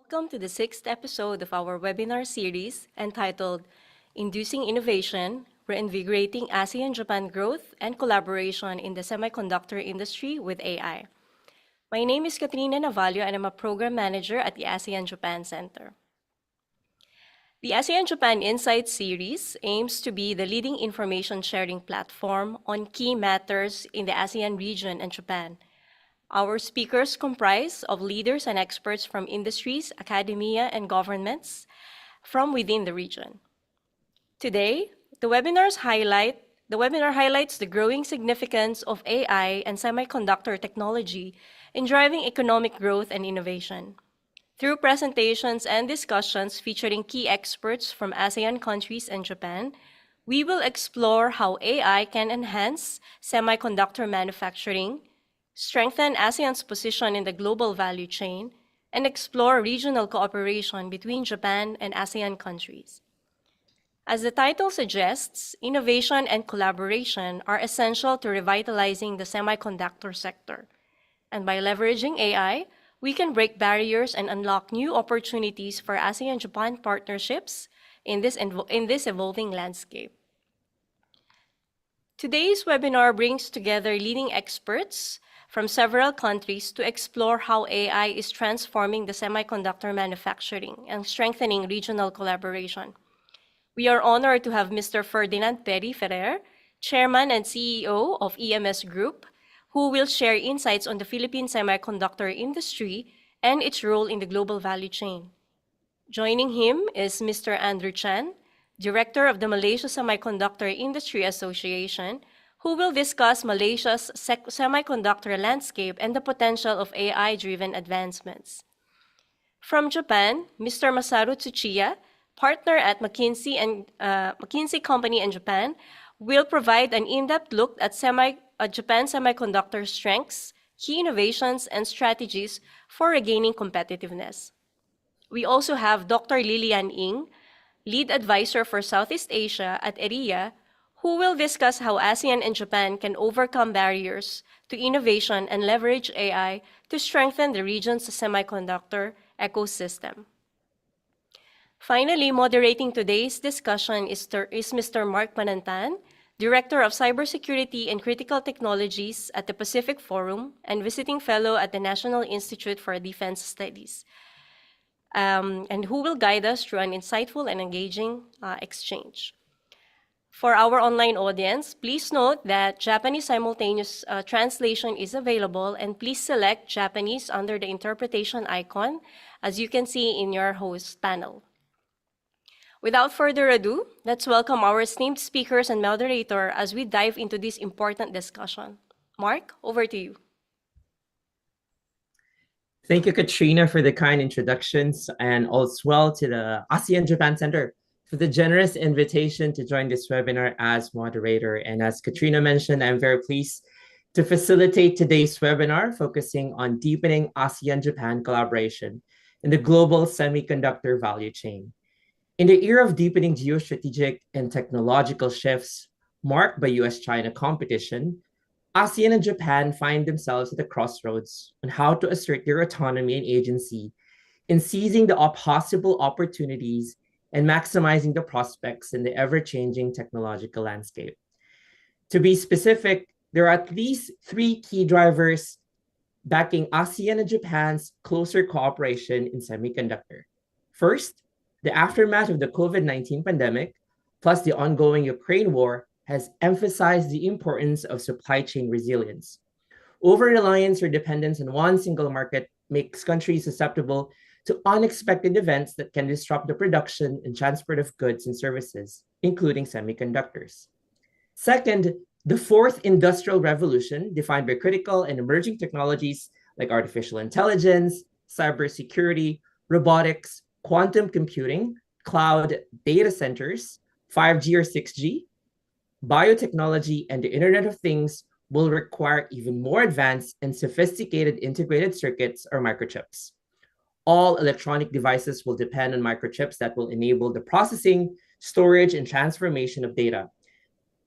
Welcome to the sixth episode of our webinar series entitled Inducing Innovation, Reinvigorating ASEAN-Japan Growth and Collaboration in the Semiconductor Industry with AI. My name is Katrina Navalio and I'm a Program Manager at the ASEAN-Japan Center. The ASEAN-Japan Insights series aims to be the leading information sharing platform on key matters in the ASEAN region and Japan. Our speakers comprise of leaders and experts from industries, academia, and governments from within the region. Today, the webinar highlights the growing significance of AI and semiconductor technology in driving economic growth and innovation. Through presentations and discussions featuring key experts from ASEAN countries and Japan, we will explore how AI can enhance semiconductor manufacturing, strengthen ASEAN's position in the global value chain, and explore regional cooperation between Japan and ASEAN countries. As the title suggests, innovation and collaboration are essential to revitalizing the semiconductor sector. And by leveraging AI, we can break barriers and unlock new opportunities for ASEAN-Japan partnerships in this evolving landscape. Today's webinar brings together leading experts from several countries to explore how AI is transforming the semiconductor manufacturing and strengthening regional collaboration. We are honored to have Mr. Ferdinand Peri Ferrer, Chairman and CEO of EMS Group, who will share insights on the Philippine semiconductor industry and its role in the global value chain. Joining him is Mr. Andrew Chan, Director of the Malaysia Semiconductor Industry Association, who will discuss Malaysia's semiconductor landscape and the potential of AI-driven advancements. From Japan, Mr. Masaru Tsuchiya, partner at McKinsey Company in Japan, will provide an in-depth look at Japan semiconductor strengths, key innovations, and strategies for regaining competitiveness. We also have Dr. Lilian Ng, Lead Advisor for Southeast Asia at ERIA, who will discuss how ASEAN and Japan can overcome barriers to innovation and leverage AI to strengthen the region's semiconductor ecosystem. Finally, moderating today's discussion is Mr. Mark Manantan, Director of Cybersecurity and Critical Technologies at the Pacific Forum and Visiting Fellow at the National Institute for Defense Studies, and who will guide us through an insightful and engaging exchange. For our online audience, please note that Japanese simultaneous translation is available, and please select Japanese under the interpretation icon, as you can see in your host panel. Without further ado, let's welcome our esteemed speakers and moderator as we dive into this important discussion. Mark, over to you. Thank you, Katrina, for the kind introductions, and as well to the ASEAN-Japan Center for the generous invitation to join this webinar as moderator. And as Katrina mentioned, I'm very pleased to facilitate today's webinar focusing on deepening ASEAN-Japan collaboration in the global semiconductor value chain. In the era of deepening geostrategic and technological shifts marked by US-China competition, ASEAN and Japan find themselves at the crossroads on how to assert their autonomy and agency in seizing the possible opportunities and maximizing the prospects in the ever-changing technological landscape. To be specific, there are at least three key drivers backing ASEAN and Japan's closer cooperation in semiconductor. First, the aftermath of the COVID-19 pandemic, plus the ongoing Ukraine war, has emphasized the importance of supply chain resilience. Over-reliance or dependence on one single market makes countries susceptible to unexpected events that can disrupt the production and transport of goods and services, including semiconductors. Second, the fourth industrial revolution, defined by critical and emerging technologies like artificial intelligence, cybersecurity, robotics, quantum computing, cloud data centers, 5G or 6G, biotechnology, and the Internet of Things will require even more advanced and sophisticated integrated circuits or microchips. All electronic devices will depend on microchips that will enable the processing, storage, and transformation of data.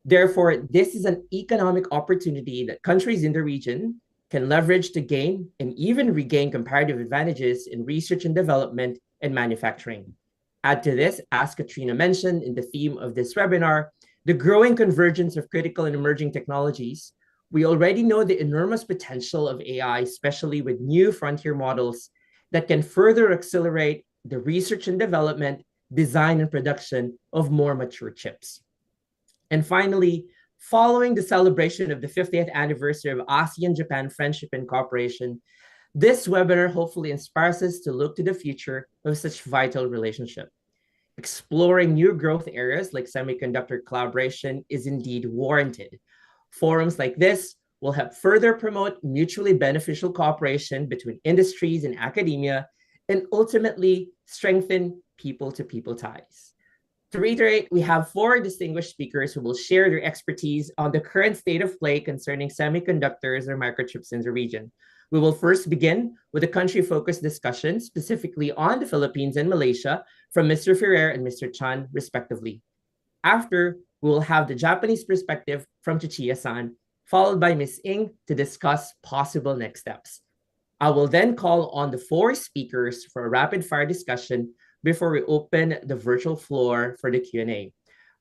Therefore, this is an economic opportunity that countries in the region can leverage to gain and even regain comparative advantages in research and development and manufacturing. Add to this, as Katrina mentioned in the theme of this webinar, the growing convergence of critical and emerging technologies. We already know the enormous potential of AI, especially with new frontier models that can further accelerate the research and development, design, and production of more mature chips. And finally, following the celebration of the 50th anniversary of ASEAN-Japan Friendship and Cooperation, this webinar hopefully inspires us to look to the future of such vital relationship. Exploring new growth areas like semiconductor collaboration is indeed warranted. Forums like this will help further promote mutually beneficial cooperation between industries and academia, and ultimately strengthen people-to-people ties. To reiterate, we have 4 distinguished speakers who will share their expertise on the current state of play concerning semiconductors or microchips in the region. We will first begin with a country-focused discussion specifically on the Philippines and Malaysia from Mr. Ferrer and Mr. Chan, respectively. After, we will have the Japanese perspective from Chichiya-san, followed by Ms. Ng to discuss possible next steps. I will then call on the 4 speakers for a rapid-fire discussion before we open the virtual floor for the Q&A.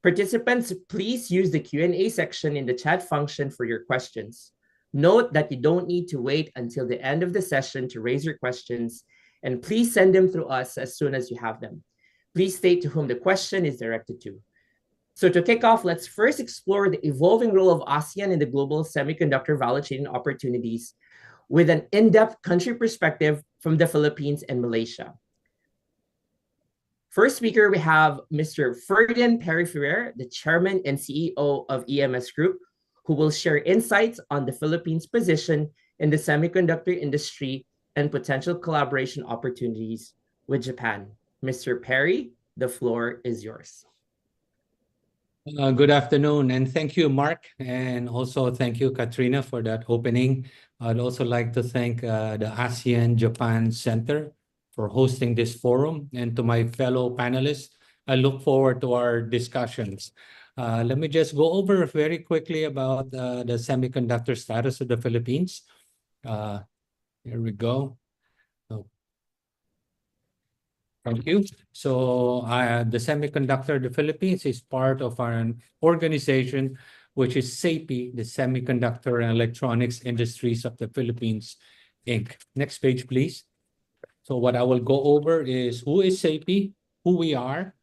Participants, please use the Q&A section in the chat function for your questions. Note that you don't need to wait until the end of the session to raise your questions, and please send them through us as soon as you have them. Please state to whom the question is directed to. So to kick off, let's first explore the evolving role of ASEAN in the global semiconductor value chain opportunities with an in-depth country perspective from the Philippines and Malaysia. First speaker, we have Mr. Ferdinand Perry-Ferrer, the Chairman and CEO of EMS Group, who will share insights on the Philippines' position in the semiconductor industry and potential collaboration opportunities with Japan. Mr. Perry, the floor is yours. Good afternoon, and thank you, Mark, and also thank you, Katrina, for that opening. I'd also like to thank the ASEAN-Japan Center for hosting this forum, and to my fellow panelists, I look forward to our discussions. Let me just go over very quickly about the semiconductor status of the Philippines. Here we go. Thank you. So the Semiconductor, the Philippines is part of an organization which is SEIPI, the Semiconductor and Electronics Industries of the Philippines, Inc. Next page, please. So what I will go over is who is SEIPI, who we are,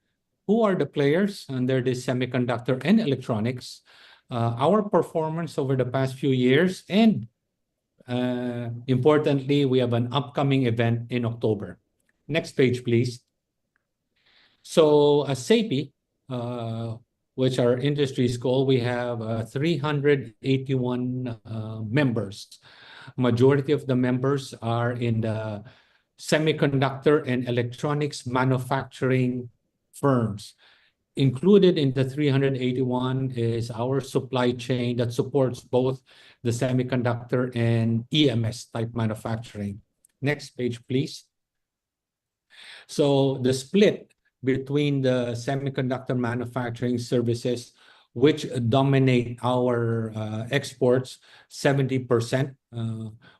who are the players under this semiconductor and electronics, our performance over the past few years, and importantly, we have an upcoming event in October. Next page, please. So as SEIPI, which our industry is called, we have 381 members. Majority of the members are in the semiconductor and electronics manufacturing firms. Included in the 381 is our supply chain that supports both the semiconductor and EMS type manufacturing. Next page, please. So the split between the semiconductor manufacturing services, which dominate our exports, 70%.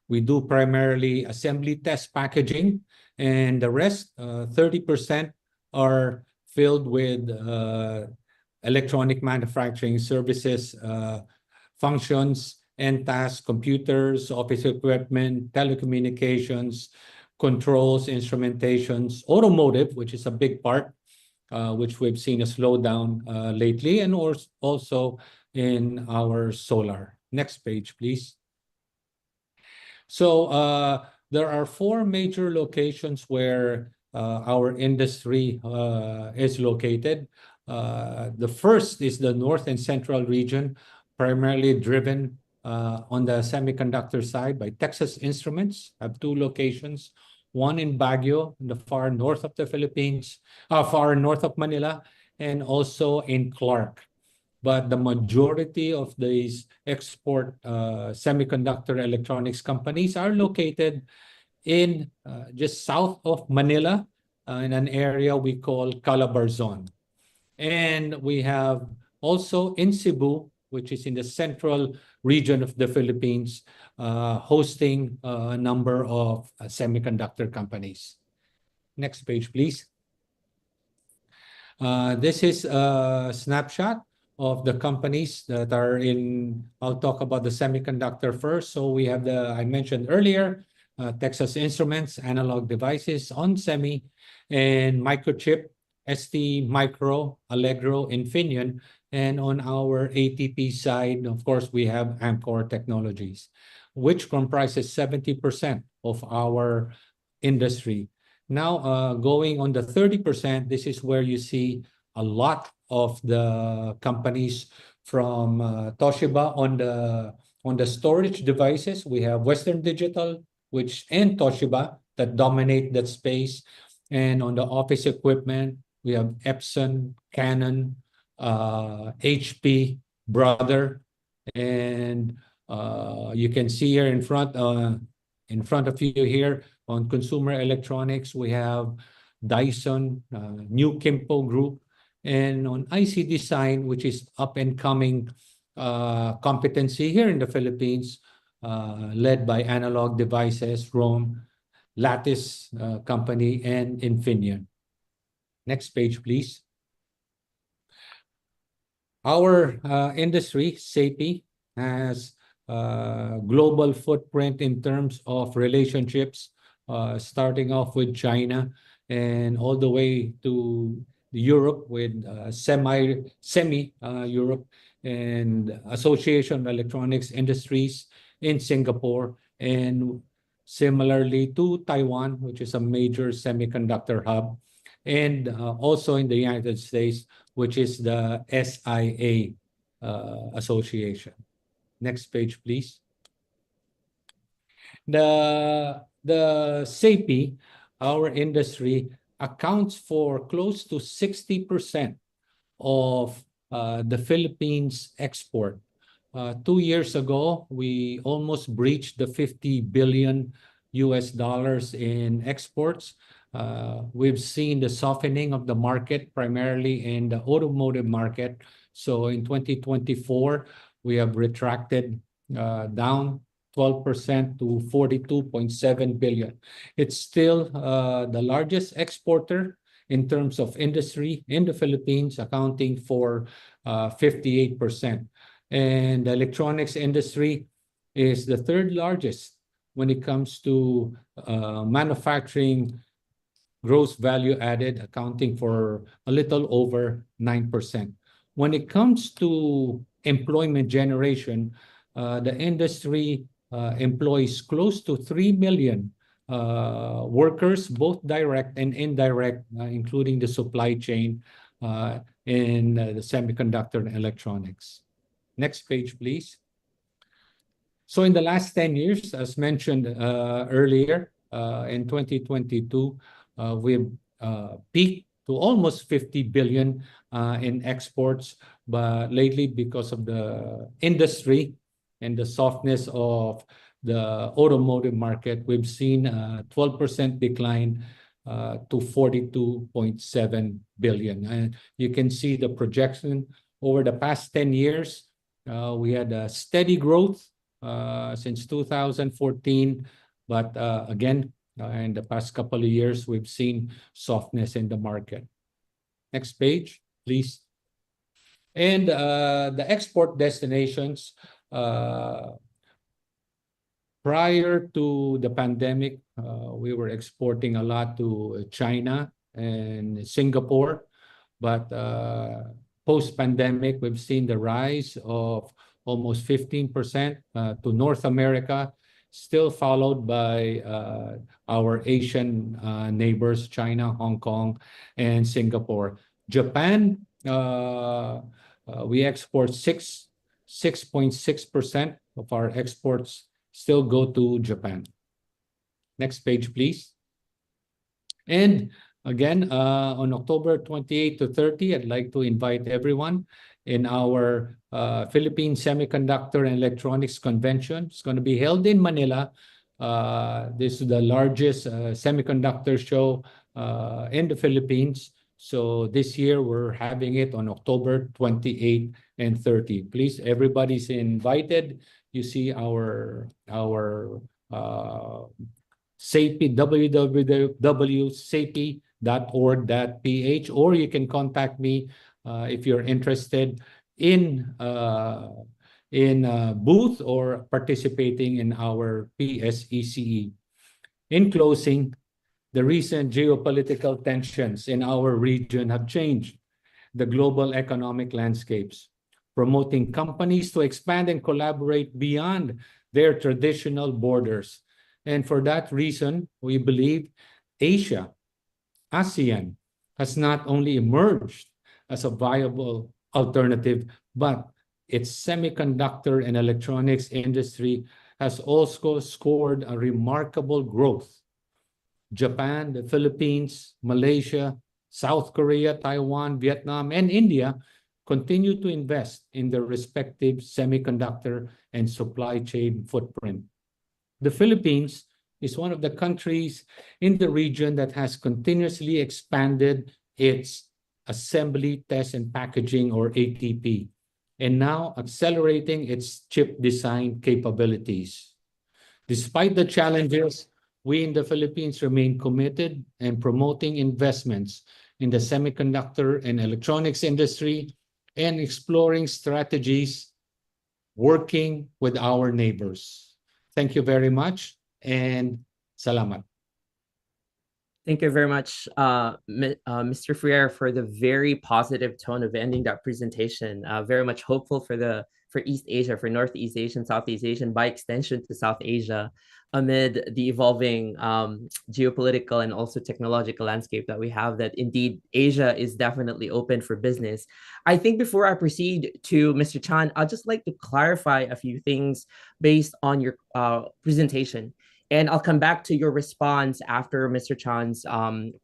We do primarily assembly, test, packaging, and the rest, 30%, are filled with electronic manufacturing services, functions, and tasks, computers, office equipment, telecommunications, controls, instrumentations, automotive, which is a big part, which we've seen a slowdown lately, and also in our solar. Next page, please. So there are 4 major locations where our industry is located. The first is the North and Central region, primarily driven on the semiconductor side by Texas Instruments. Have 2 locations, one in Baguio, in the far north of the Philippines, far north of Manila, and also in Clark. But the majority of these export semiconductor electronics companies are located in just south of Manila, in an area we call Calabarzon. And we have also in Cebu, which is in the central region of the Philippines, hosting a number of semiconductor companies. Next page, please. This is a snapshot of the companies that are in. I'll talk about the semiconductor first. So we have I mentioned earlier, Texas Instruments, Analog Devices, onsemi, and Microchip, ST Micro, Allegro, Infineon. And on our ATP side, of course, we have Amkor Technologies, which comprises 70% of our industry. Now, going on the 30%, this is where you see a lot of the companies from Toshiba on the storage devices. We have Western Digital, and Toshiba that dominate that space. And on the office equipment, we have Epson, Canon, HP, Brother, and you can see here in front of you here on consumer electronics, we have Dyson, New Kimpo Group, and on IC design, which is up and coming competency here in the Philippines, led by Analog Devices, Rome, Lattice Company, and Infineon. Next page, please. Our industry, SAPI, has a global footprint in terms of relationships, starting off with China and all the way to Europe with SEMI Europe and Association of Electronics Industries in Singapore, and similarly to Taiwan, which is a major semiconductor hub, and also in the United States, which is the SIA Association. Next page, please. The SAPI, our industry, accounts for close to 60% of the Philippines' export. 2 years ago, we almost breached the $50 billion in exports. We've seen the softening of the market, primarily in the automotive market. So in 2024, we have retracted down 12% to 42.7 billion. It's still the largest exporter in terms of industry in the Philippines, accounting for 58%. And the electronics industry is the third largest when it comes to manufacturing gross value added, accounting for a little over 9%. When it comes to employment generation, the industry employs close to 3 million workers, both direct and indirect, including the supply chain in the semiconductor and electronics. Next page, please. So in the last 10 years, as mentioned earlier, in 2022, we've peaked to almost 50 billion in exports. But lately, because of the industry and the softness of the automotive market, we've seen a 12% decline to 42.7 billion. And you can see the projection over the past 10 years. We had a steady growth since 2014. But again, in the past couple of years, we've seen softness in the market. Next page, please. And the export destinations, prior to the pandemic, we were exporting a lot to China and Singapore. But post-pandemic, we've seen the rise of almost 15% to North America, still followed by our Asian neighbors, China, Hong Kong, and Singapore. Japan, we export 6.6% of our exports still go to Japan. Next page, please. And again, on October 28 to 30, I'd like to invite everyone in our Philippine Semiconductor and Electronics Convention. It's going to be held in Manila. This is the largest semiconductor show in the Philippines. So this year, we're having it on October 28 and 30. Please, everybody's invited. you see our SAPI, www.sapi.org.ph, or you can contact me if you're interested in booth or participating in our PSECE. In closing, the recent geopolitical tensions in our region have changed the global economic landscapes, promoting companies to expand and collaborate beyond their traditional borders. And for that reason, we believe Asia, ASEAN, has not only emerged as a viable alternative, but its semiconductor and electronics industry has also scored a remarkable growth. Japan, the Philippines, Malaysia, South Korea, Taiwan, Vietnam, and India continue to invest in their respective semiconductor and supply chain footprint. The Philippines is one of the countries in the region that has continuously expanded its assembly, test, and packaging, or ATP, and now accelerating its chip design capabilities. Despite the challenges, we in the Philippines remain committed and promoting investments in the semiconductor and electronics industry and exploring strategies working with our neighbors. Thank you very much and salamat. Thank you very much, Mr. Freire, for the very positive tone of ending that presentation. Very much hopeful for East Asia, for Northeast Asia, Southeast Asia, and by extension to South Asia, amid the evolving geopolitical and also technological landscape that we have, that indeed Asia is definitely open for business. I think before I proceed to Mr. Chan, I'd just like to clarify a few things based on your presentation. And I'll come back to your response after Mr. Chan's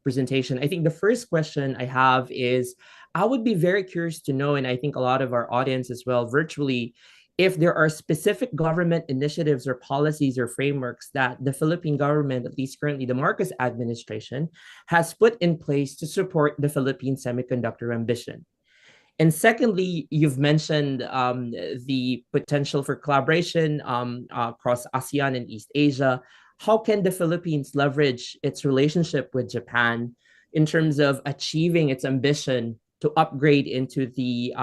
presentation. I think the first question I have is, I would be very curious to know, and I think a lot of our audience as well virtually, if there are specific government initiatives or policies or frameworks that the Philippine government, at least currently the Marcos administration, has put in place to support the Philippine semiconductor ambition. And secondly, you've mentioned the potential for collaboration across ASEAN and East Asia. How can the Philippines leverage its relationship with Japan in terms of achieving its ambition to upgrade into the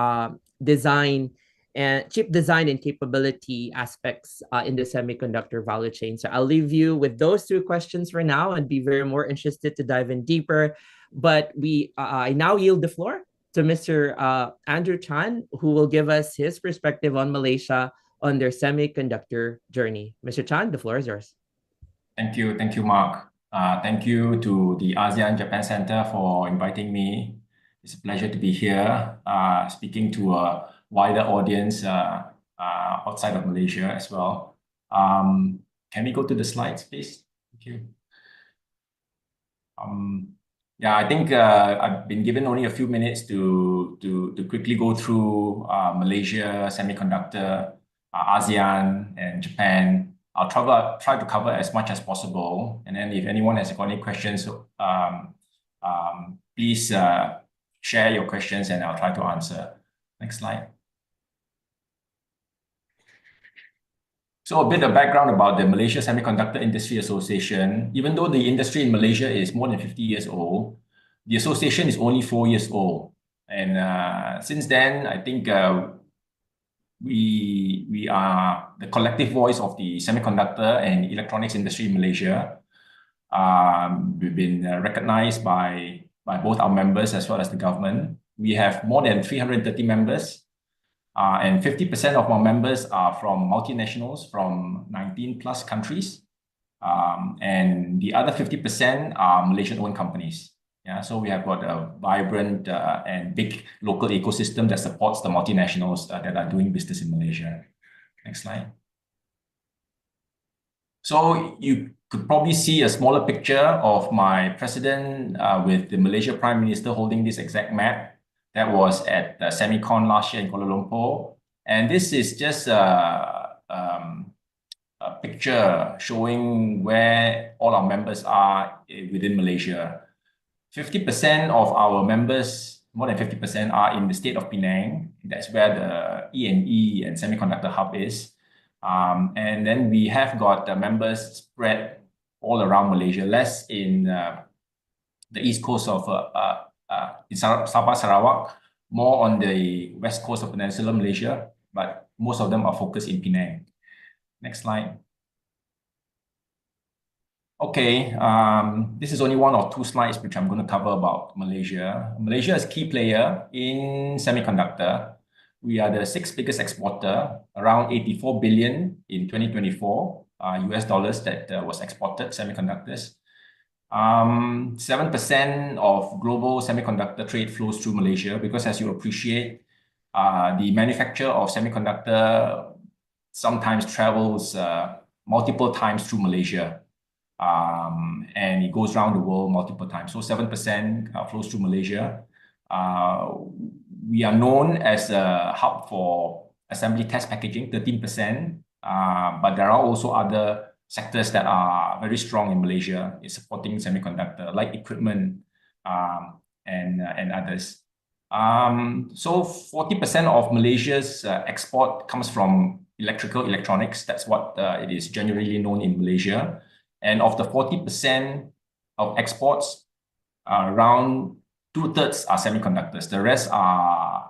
design and chip design and capability aspects in the semiconductor value chain? So I'll leave you with those two questions for now and be very more interested to dive in deeper. But I now yield the floor to Mr. Andrew Chan, who will give us his perspective on Malaysia on their semiconductor journey. Mr. Chan, the floor is yours. Thank you, Mark. Thank you to the ASEAN-Japan Center for inviting me. It's a pleasure to be here, speaking to a wider audience outside of Malaysia as well. Can we go to the slides, please? Thank you. Yeah, I think I've been given only a few minutes to quickly go through Malaysia, semiconductor, ASEAN, and Japan. I'll try to cover as much as possible. And then if anyone has got any questions, please share your questions and I'll try to answer. Next slide. So a bit of background about the Malaysia Semiconductor Industry Association. Even though the industry in Malaysia is more than 50 years old, the association is only 4 years old. And since then, I think we are the collective voice of the semiconductor and electronics industry in Malaysia. We've been recognized by both our members as well as the government. We have more than 330 members. And 50% of our members are from multinationals from 19 plus countries. And the other 50% are Malaysian-owned companies. Yeah, so we have got a vibrant and big local ecosystem that supports the multinationals that are doing business in Malaysia. Next slide. So you could probably see a smaller picture of my president with the Malaysia Prime Minister holding this exact map. That was at Semicon last year in Kuala Lumpur. And this is just a picture showing where all our members are within Malaysia. 50% of our members, more than 50%, are in the state of Penang. That's where the E&E and Semiconductor Hub is. And then we have got members spread all around Malaysia, less in the east coast of in Sabah, Sarawak, more on the west coast of Peninsular Malaysia, but most of them are focused in Penang. Next slide. Okay, this is only one or two slides which I'm going to cover about Malaysia. Malaysia is a key player in semiconductor. We are the sixth biggest exporter, around 84 billion in 2024 US dollars that was exported semiconductors. 7% of global semiconductor trade flows through Malaysia because, as you appreciate, the manufacture of semiconductor sometimes travels multiple times through Malaysia. And it goes around the world multiple times. So 7% flows through Malaysia. We are known as a hub for assembly test packaging, 13%. But there are also other sectors that are very strong in Malaysia in supporting semiconductor, like equipment and others. So 40% of Malaysia's export comes from electronics. That's what it is generally known in Malaysia. And of the 40% of exports, around 2/3 are semiconductors. The rest are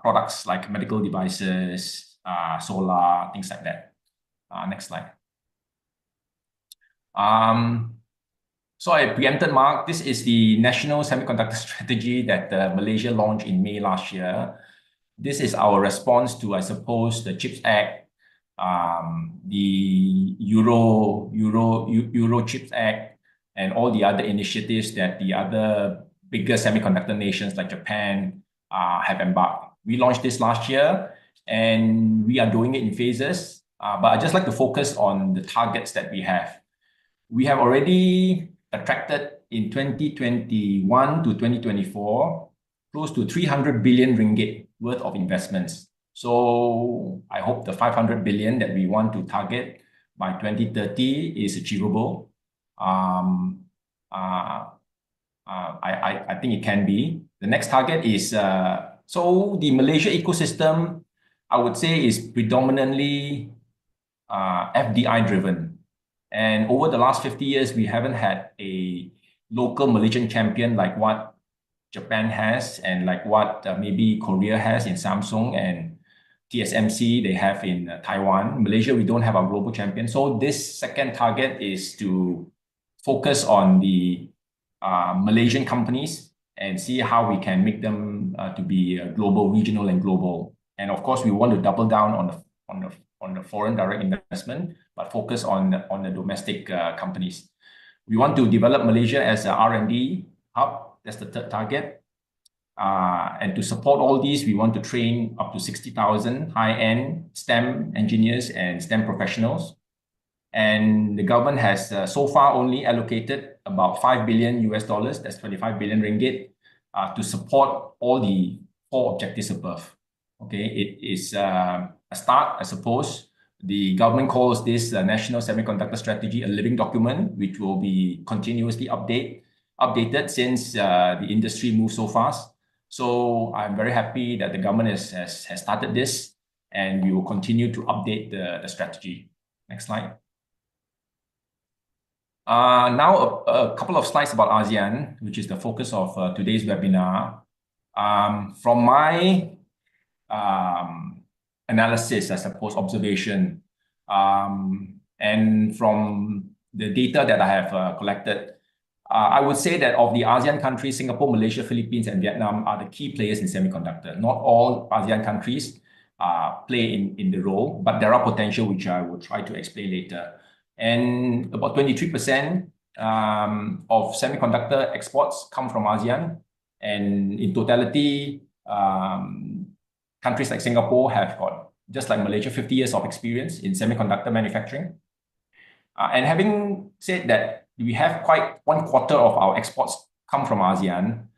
products like medical devices, solar, things like that. Next slide. So I preempted Mark. This is the National Semiconductor Strategy that Malaysia launched in May last year. This is our response to, I suppose, the CHIPS Act, the Euro CHIPS Act, and all the other initiatives that the other bigger semiconductor nations like Japan have embarked. We launched this last year, and we are doing it in phases. But I'd just like to focus on the targets that we have. We have already attracted in 2021 to 2024 close to 300 billion ringgit worth of investments. So I hope the 500 billion that we want to target by 2030 is achievable. I think it can be. The next target is, so the Malaysia ecosystem, I would say, is predominantly FDI driven. And over the last 50 years, we haven't had a local Malaysian champion like what Japan has and like what maybe Korea has in Samsung and TSMC they have in Taiwan. Malaysia, we don't have a global champion. So this second target is to focus on the Malaysian companies and see how we can make them to be global, regional, and global. And of course, we want to double down on the foreign direct investment, but focus on the domestic companies. We want to develop Malaysia as an R&D hub. That's the third target. And to support all these, we want to train up to 60,000 high-end STEM engineers and STEM professionals. And the government has so far only allocated about 5 billion US dollars, that's 25 billion ringgit, to support all the four objectives above. Okay, it is a start, I suppose. The government calls this National Semiconductor Strategy a living document, which will be continuously updated since the industry moves so fast. So I'm very happy that the government has started this, and we will continue to update the strategy. Next slide. Now a couple of slides about ASEAN, which is the focus of today's webinar. From my analysis, I suppose, observation, and from the data that I have collected, I would say that of the ASEAN countries, Singapore, Malaysia, Philippines, and Vietnam are the key players in semiconductor. Not all ASEAN countries play in the role, but there are potential, which I will try to explain later. And about 23% of semiconductor exports come from ASEAN. And in totality, countries like Singapore have got, just like Malaysia, 50 years of experience in semiconductor manufacturing. And having said that, we have quite 1/4 of our exports come from ASEAN.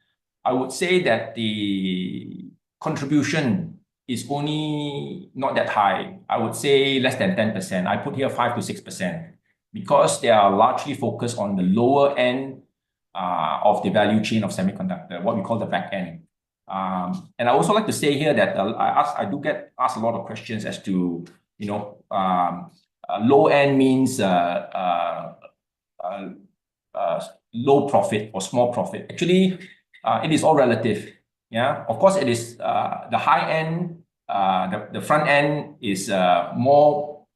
I would say that the contribution is only not that high. I would say less than 10%. I put here 5 to 6% because they are largely focused on the lower end of the value chain of semiconductor, what we call the back end. And I also like to say here that I do get asked a lot of questions as to, low end means low profit or small profit. Actually, it is all relative. Yeah, of course, it is the high end, the front end is more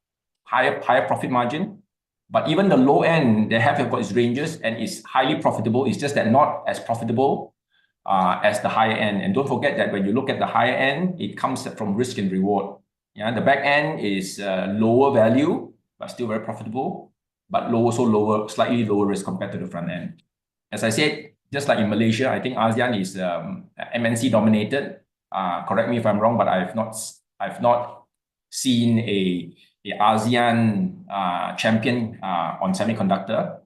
higher profit margin. But even the low end, they have got its ranges and is highly profitable. It's just that not as profitable as the higher end. And don't forget that when you look at the higher end, it comes from risk and reward. Yeah, the back end is lower value, but still very profitable, but slightly lower risk compared to the front end. As I said, just like in Malaysia, I think ASEAN is MNC dominated. Correct me if I'm wrong, but I've not seen a ASEAN champion on semiconductor.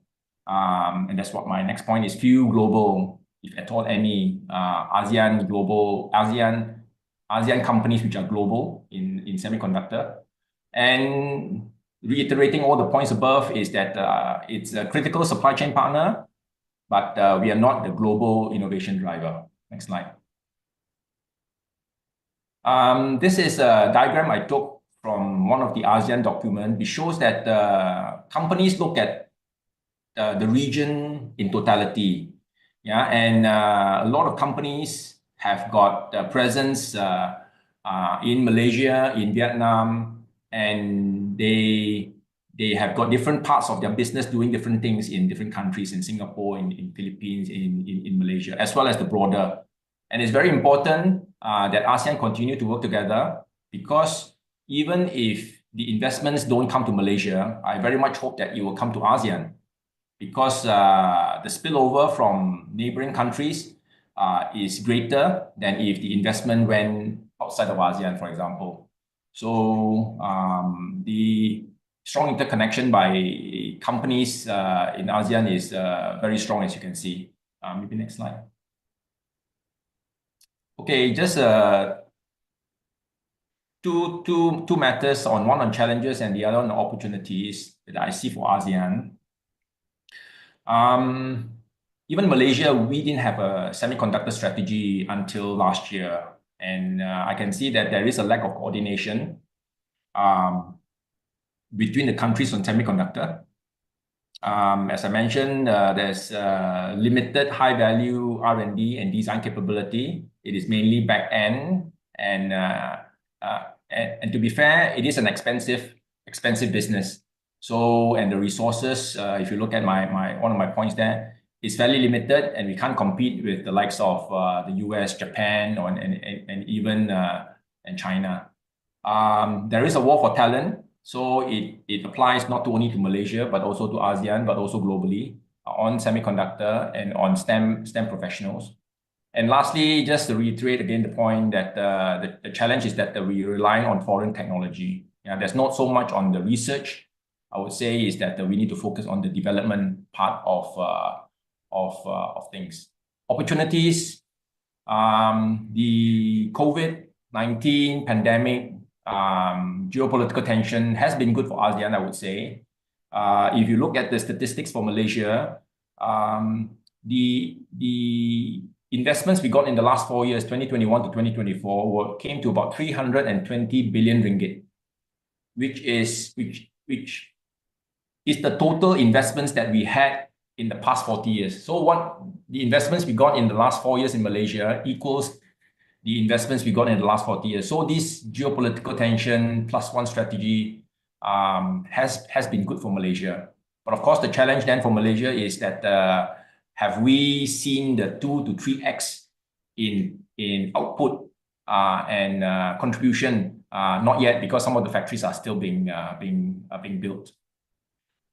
And that's what my next point is. Few global, if at all any, ASEAN companies which are global in semiconductor. And reiterating all the points above is that it's a critical supply chain partner, but we are not the global innovation driver. Next slide. This is a diagram I took from one of the ASEAN documents. It shows that companies look at the region in totality. Yeah, and a lot of companies have got a presence in Malaysia, in Vietnam, and they have got different parts of their business doing different things in different countries, in Singapore, in Philippines, in Malaysia, as well as the broader. And it's very important that ASEAN continue to work together, because even if the investments don't come to Malaysia, I very much hope that it will come to ASEAN, because the spillover from neighboring countries is greater than if the investment went outside of ASEAN, for example. So the strong interconnection by companies in ASEAN is very strong, as you can see. Maybe next slide. Okay, just two matters, one on challenges and the other on opportunities that I see for ASEAN. Even Malaysia, we didn't have a semiconductor strategy until last year. And I can see that there is a lack of coordination between the countries on semiconductor. As I mentioned, there's limited high-value R&D and design capability. It is mainly back-end, and to be fair, it is an expensive business. So, and the resources, if you look at one of my points there, is fairly limited, and we can't compete with the likes of the US, Japan, and even and China. There is a war for talent. So it applies not only to Malaysia, but also to ASEAN, but also globally on semiconductor and on STEM professionals. And lastly, just to reiterate again the point that the challenge is that we rely on foreign technology. Yeah, there's not so much on the research. I would say is that we need to focus on the development part of things. Opportunities, the COVID-19 pandemic, geopolitical tension has been good for ASEAN, I would say. If you look at the statistics for Malaysia, the investments we got in the last 4 years, 2021 to 2024, came to about 320 billion ringgit, which is the total investments that we had in the past 40 years. So what the investments we got in the last 4 years in Malaysia equals the investments we got in the last 40 years. So this geopolitical tension +1 strategy has been good for Malaysia. But of course, the challenge then for Malaysia is that have we seen the 2 to 3x in output and contribution? Not yet, because some of the factories are still being built.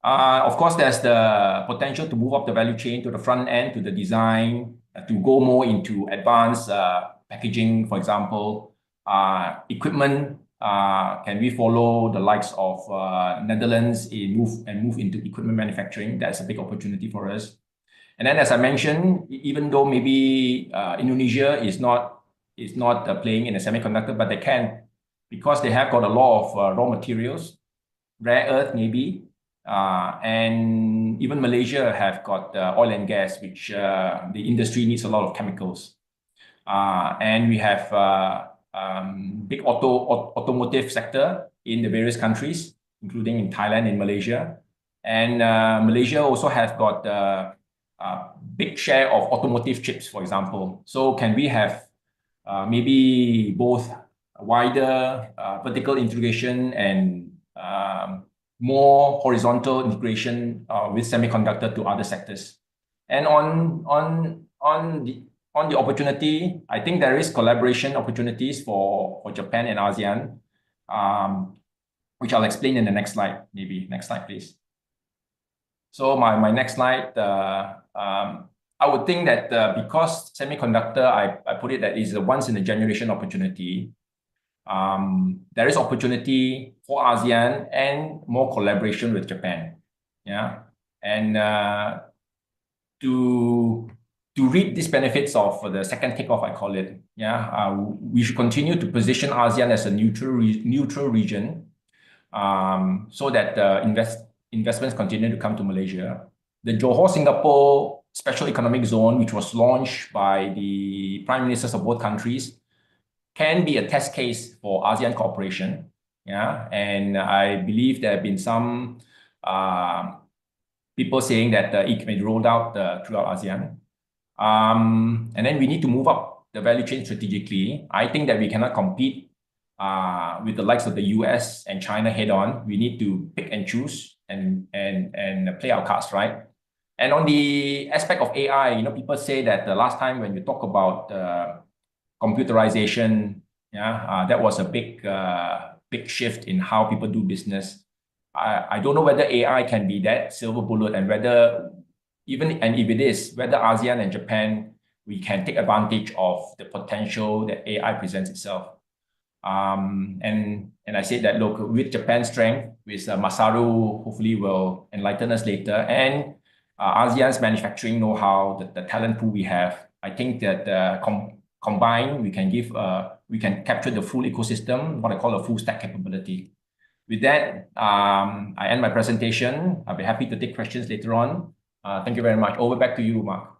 Of course, there's the potential to move up the value chain to the front end, to the design, to go more into advanced packaging, for example. Equipment, can we follow the likes of Netherlands move into equipment manufacturing? That's a big opportunity for us. And then, as I mentioned, even though maybe Indonesia is not playing in a semiconductor, but they can, because they have got a lot of raw materials, rare earth maybe, and even Malaysia have got oil and gas, which the industry needs a lot of chemicals. And we have big automotive sector in the various countries, including in Thailand and Malaysia. And Malaysia also has got a big share of automotive chips, for example. So can we have maybe both wider vertical integration and more horizontal integration with semiconductor to other sectors? And on the opportunity, I think there is collaboration opportunities for Japan and ASEAN, which I'll explain in the next slide. Maybe next slide, please. So my next slide, I would think that because semiconductor, I put it that is a once in a generation opportunity. There is opportunity for ASEAN and more collaboration with Japan. Yeah, and to reap these benefits of the second takeoff, I call it. Yeah, we should continue to position ASEAN as a neutral region, so that investments continue to come to Malaysia. The Johor Singapore Special Economic Zone, which was launched by the prime ministers of both countries, can be a test case for ASEAN cooperation. Yeah, and I believe there have been some people saying that it can be rolled out throughout ASEAN. And then we need to move up the value chain strategically. I think that we cannot compete with the likes of the US and China head on. We need to pick and choose and play our cards right. And on the aspect of AI, people say that the last time when you talk about computerization, yeah, that was a big shift in how people do business. I don't know whether AI can be that silver bullet, and whether if it is, whether ASEAN and Japan, we can take advantage of the potential that AI presents itself. And I said that, look, with Japan's strength, with Masaru, hopefully will enlighten us later, and ASEAN's manufacturing know-how, the talent pool we have, I think that combined, we can capture the full ecosystem, what I call a full stack capability. With that, I end my presentation. I'll be happy to take questions later on. Thank you very much. Over back to you, Mark.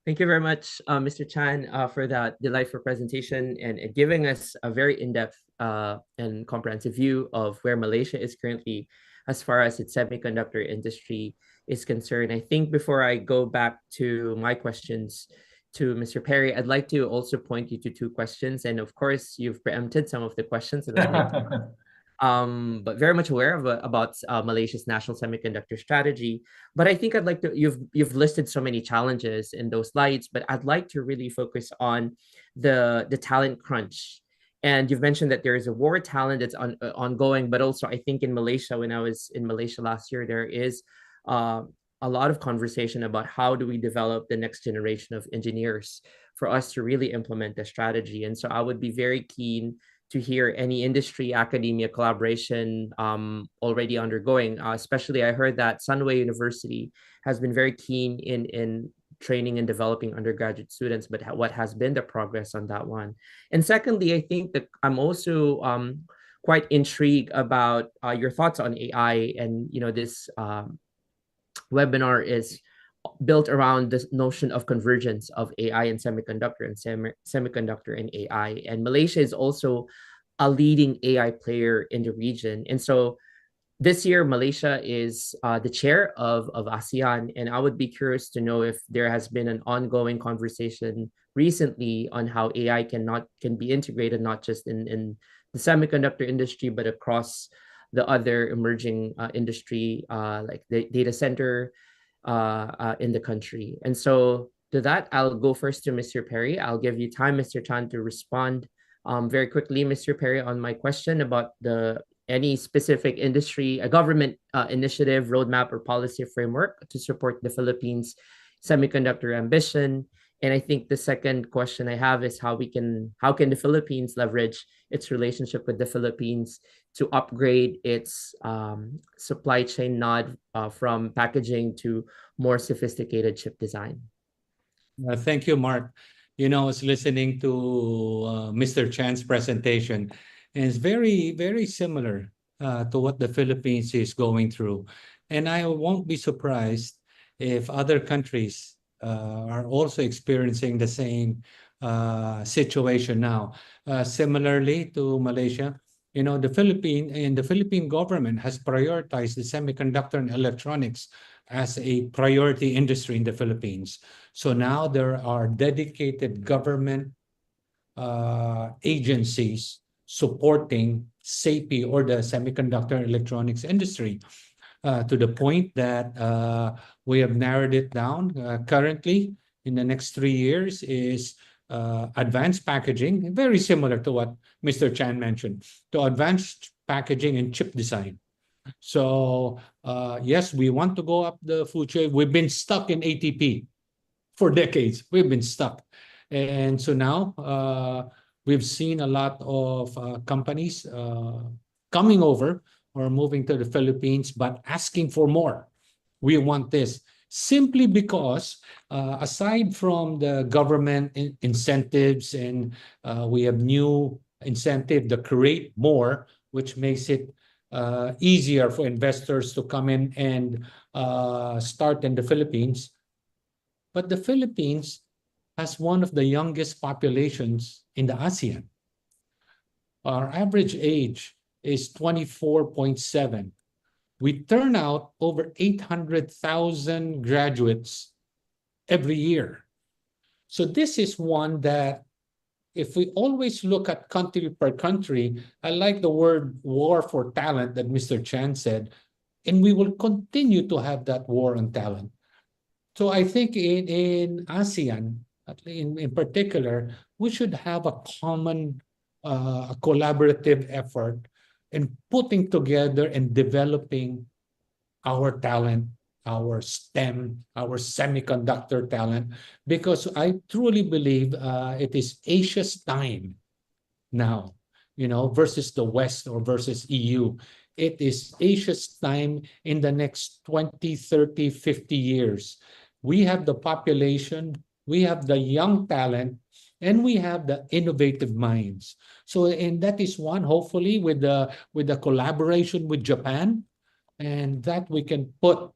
Thank you very much, Mr. Chan, for that delightful presentation and giving us a very in-depth and comprehensive view of where Malaysia is currently as far as its semiconductor industry is concerned. I think before I go back to my questions to Mr. Perry, I'd like to also point you to two questions. And of course, you've preempted some of the questions that I'd like to but very much aware of about Malaysia's national semiconductor strategy. But I think I'd like to, you've listed so many challenges in those slides, but I'd like to really focus on the talent crunch. And you've mentioned that there is a war of talent that's ongoing, but also I think in Malaysia, when I was in Malaysia last year, there is a lot of conversation about how do we develop the next generation of engineers for us to really implement the strategy. And so I would be very keen to hear any industry academia collaboration already undergoing. Especially, I heard that Sunway University has been very keen in training and developing undergraduate students, but what has been the progress on that one? And secondly, I think that I'm also quite intrigued about your thoughts on AI. And this webinar is built around this notion of convergence of AI and semiconductor, and semiconductor and AI. And Malaysia is also a leading AI player in the region. And so this year, Malaysia is the chair of ASEAN. And I would be curious to know if there has been an ongoing conversation recently on how AI can be integrated, not just in the semiconductor industry, but across the other emerging industry, like the data center, in the country. And so to that, I'll go first to Mr. Perry. I'll give you time, Mr. Chan, to respond very quickly, Mr. Perry, on my question about any specific industry, a government initiative, roadmap, or policy framework to support the Philippines' semiconductor ambition. And I think the second question I have is how can the Philippines leverage its relationship with the Philippines to upgrade its supply chain node from packaging to more sophisticated chip design? Thank you, Mark. I was listening to Mr. Chan's presentation, and it's very, very similar to what the Philippines is going through. And I won't be surprised if other countries are also experiencing the same situation now. Similarly to Malaysia, the Philippine government has prioritized the semiconductor and electronics as a priority industry in the Philippines. So now there are dedicated government agencies supporting SAPI, or the semiconductor electronics industry, to the point that we have narrowed it down. Currently, in the next 3 years, is advanced packaging, very similar to what Mr. Chan mentioned, to advanced packaging and chip design. So yes, we want to go up the food chain. We've been stuck in ATP for decades. We've been stuck. And so now we've seen a lot of companies coming over or moving to the Philippines, but asking for more. We want this. Simply because aside from the government incentives, and we have new incentive to create more, which makes it easier for investors to come in and start in the Philippines. But the Philippines has one of the youngest populations in the ASEAN. Our average age is 24.7. We turn out over 800,000 graduates every year. So this is one that, if we always look at country per country, I like the word war for talent that Mr. Chan said, and we will continue to have that war on talent. So I think in ASEAN, in particular, we should have a common, collaborative effort in putting together and developing our talent, our STEM, our semiconductor talent, because I truly believe it is Asia's time now, versus the West or versus EU. It is Asia's time in the next 20, 30, 50 years. We have the population, we have the young talent, and we have the innovative minds. So, and that is one, hopefully, with the collaboration with Japan, and that we can put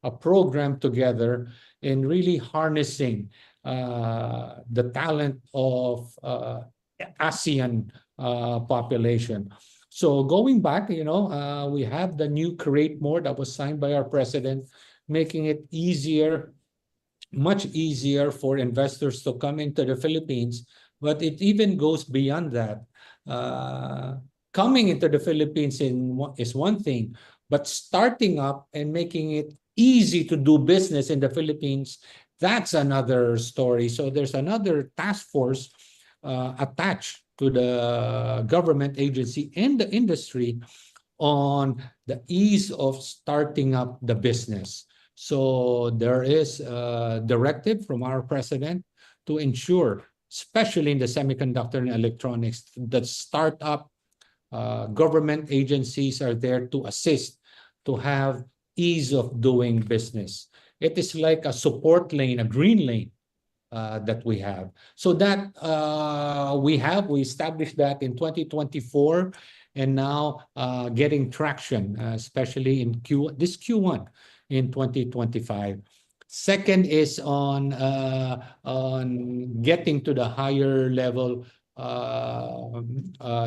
a program together in really harnessing the talent of ASEAN population. So going back, we have the new Create More that was signed by our president, making it easier, much easier for investors to come into the Philippines. But it even goes beyond that. Coming into the Philippines is one thing, but starting up and making it easy to do business in the Philippines, that's another story. So there's another task force attached to the government agency and the industry on the ease of starting up the business. So there is a directive from our president to ensure, especially in the semiconductor and electronics, that startup government agencies are there to assist, to have ease of doing business. It is like a support lane, a green lane that we have. So that we established that in 2024, and now getting traction, especially in this Q1 in 2025. Second is on getting to the higher level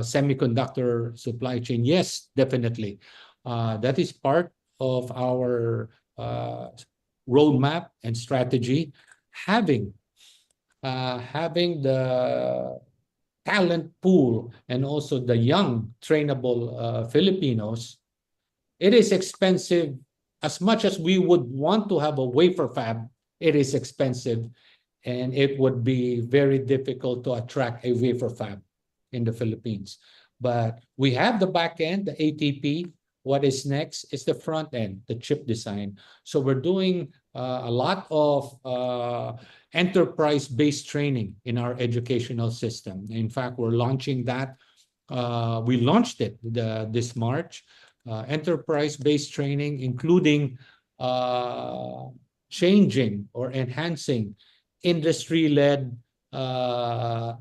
semiconductor supply chain. Yes, definitely. That is part of our roadmap and strategy. Having the talent pool and also the young trainable Filipinos, it is expensive. As much as we would want to have a wafer fab, it is expensive, and it would be very difficult to attract a wafer fab in the Philippines. But we have the back end, the ATP. What is next is the front end, the chip design. So we're doing a lot of enterprise-based training in our educational system. In fact, we're launching that. We launched it this March. Enterprise-based training, including changing or enhancing industry-led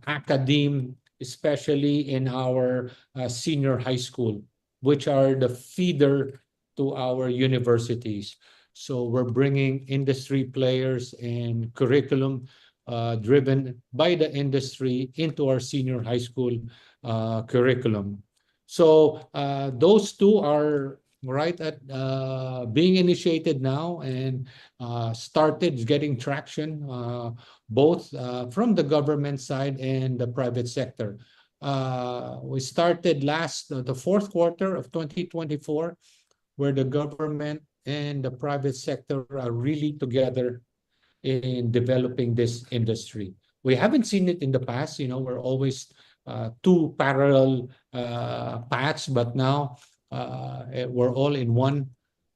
academe, especially in our senior high school, which are the feeder to our universities. So we're bringing industry players and curriculum driven by the industry into our senior high school curriculum. So those two are right at being initiated now and started getting traction, both from the government side and the private sector. We started the fourth quarter of 2024, where the government and the private sector are really together in developing this industry. We haven't seen it in the past. We're always two parallel paths, but now we're all in one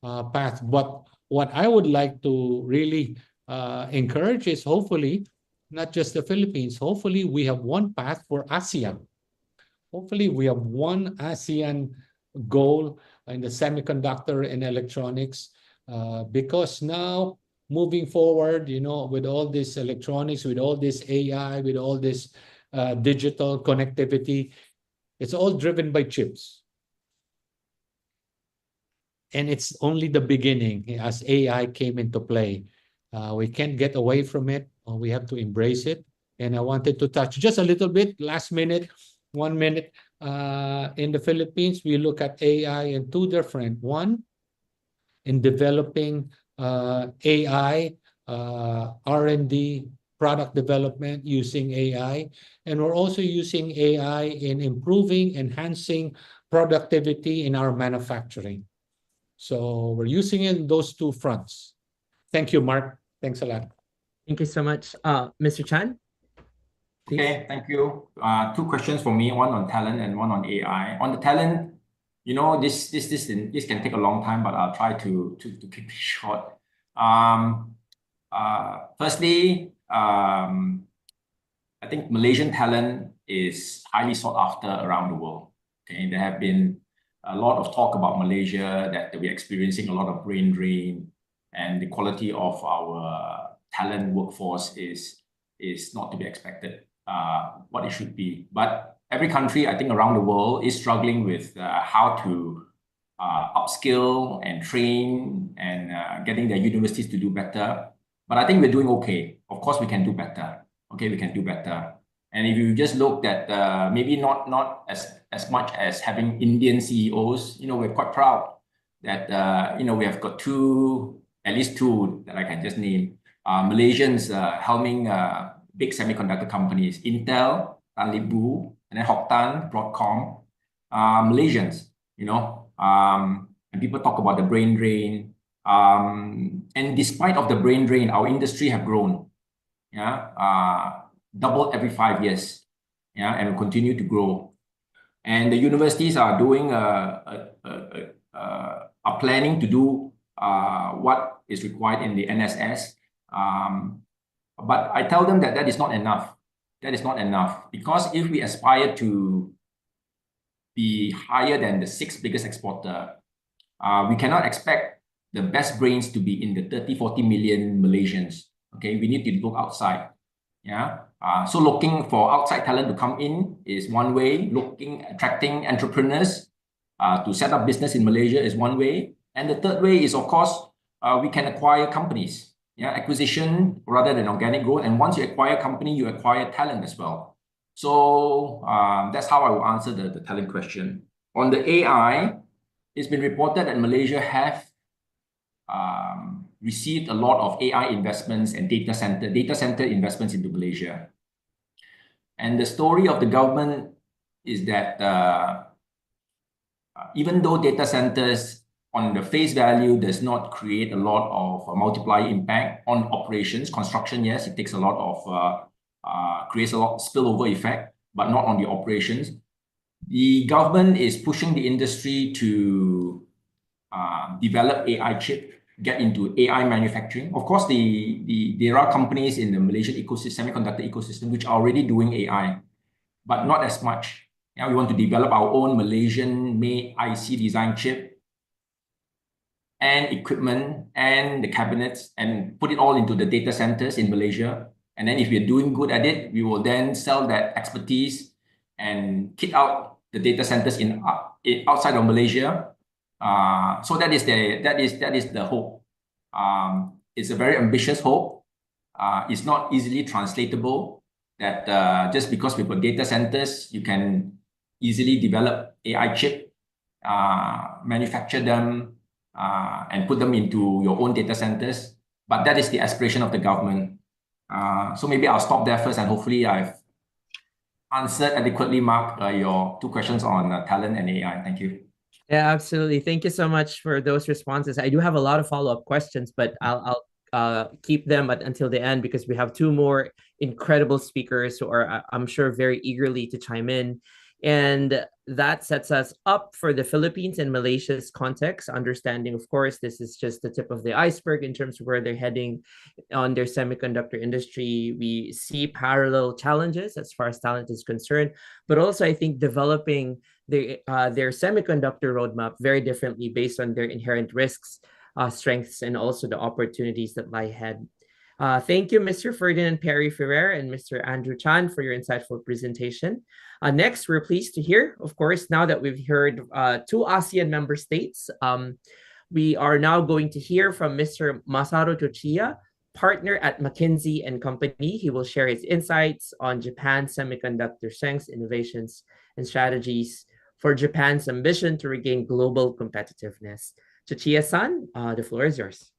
path. But what I would like to really encourage is, hopefully, not just the Philippines, hopefully we have one path for ASEAN. Hopefully we have one ASEAN goal in the semiconductor and electronics, because now, moving forward, with all this electronics, with all this AI, with all this digital connectivity, it's all driven by chips. And it's only the beginning as AI came into play. We can't get away from it. We have to embrace it. And I wanted to touch just a little bit, last minute, 1 minute. In the Philippines, we look at AI in two different. One, in developing AI, R&D, product development using AI. And we're also using AI in improving, enhancing productivity in our manufacturing. So we're using it in those two fronts. Thank you, Mark. Thanks a lot. Thank you so much. Mr. Chan? Please. Okay, thank you. Two questions for me, one on talent and one on AI. On the talent, this can take a long time, but I'll try to keep it short. Firstly, I think Malaysian talent is highly sought after around the world. Okay, there have been a lot of talk about Malaysia, that we're experiencing a lot of brain drain, and the quality of our talent workforce is not to be expected what it should be. But every country, I think, around the world is struggling with how to upskill and train and getting their universities to do better. But I think we're doing okay. Of course, we can do better. Okay, we can do better. And if you just looked at maybe not as much as having Indian CEOs, we're quite proud that we have got at least two that I can just name, Malaysians helming big semiconductor companies, Intel, Tan Lip Bu, and then Hock Tan, Broadcom, Malaysians, and people talk about the brain drain. And despite of the brain drain, our industry have grown, doubled every 5 years, and will continue to grow. And the universities are planning to do what is required in the NSS. But I tell them that is not enough. That is not enough, because if we aspire to be higher than the 6th biggest exporter, we cannot expect the best brains to be in the 30-40 million Malaysians. Okay, we need to look outside. So looking for outside talent to come in is one way. Attracting entrepreneurs to set up business in Malaysia is one way. And the third way is, of course, we can acquire companies. Acquisition rather than organic growth. And once you acquire a company, you acquire talent as well. So that's how I will answer the talent question. On the AI, it's been reported that Malaysia have received a lot of AI investments and data center investments into Malaysia. And the story of the government is that even though data centers on the face value does not create a lot of multiplier impact on operations, construction, yes, it takes a lot of, creates a lot of spillover effect, but not on the operations. The government is pushing the industry to develop AI chip, get into AI manufacturing. Of course, there are companies in the Malaysian semiconductor ecosystem which are already doing AI, but not as much. We want to develop our own Malaysian-made IC design chip and equipment and the cabinets and put it all into the data centers in Malaysia. And then if we're doing good at it, we will then sell that expertise and kit out the data centers outside of Malaysia. So that is the hope. It's a very ambitious hope. is not easily translatable, that just because we've got data centers, you can easily develop AI chip, manufacture them, and put them into your own data centers. But that is the aspiration of the government. So maybe I'll stop there first, and hopefully I've answered adequately, Mark, your two questions on talent and AI. Thank you. Yeah, absolutely. Thank you so much for those responses. I do have a lot of follow-up questions, but I'll keep them until the end because we have two more incredible speakers who are, I'm sure, very eagerly to chime in. And that sets us up for the Philippines and Malaysia's context, understanding, of course, this is just the tip of the iceberg in terms of where they're heading on their semiconductor industry. We see parallel challenges as far as talent is concerned, but also I think developing their semiconductor roadmap very differently based on their inherent risks, strengths, and also the opportunities that lie ahead. Thank you, Mr. Ferdinand Perry Ferrer and Mr. Andrew Chan for your insightful presentation. Next, we're pleased to hear, of course, now that we've heard two ASEAN member states, we are now going to hear from Mr. Masaru Tochiya, partner at McKinsey & Company. He will share his insights on Japan's semiconductor strengths, innovations, and strategies for Japan's ambition to regain global competitiveness. Tochiya-san, the floor is yours.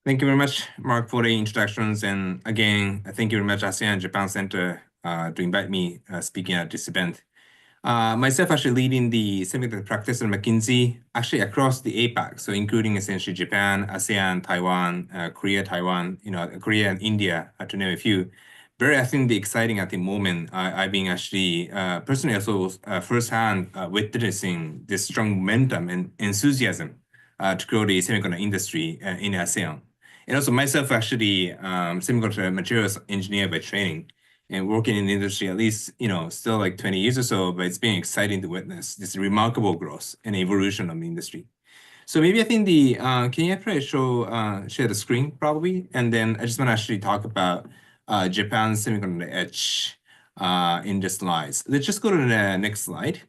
Thank you very much, Mark, for the introductions. And again, thank you very much, ASEAN-Japan Center, to invite me speaking at this event. Myself actually leading the semiconductor practice at McKinsey, actually across the APAC, so including essentially Japan, ASEAN, Taiwan, Korea, Taiwan, Korea and India, to name a few. Very, I think, exciting at the moment. I've been actually personally also firsthand witnessing this strong momentum and enthusiasm to grow the semiconductor industry in ASEAN. And also myself actually semiconductor materials engineer by training and working in the industry at least, still like 20 years or so, but it's been exciting to witness this remarkable growth and evolution of the industry. So maybe I think can you probably share the screen probably? And then I just want to actually talk about Japan's semiconductor edge in the slides. Let's just go to the next slide.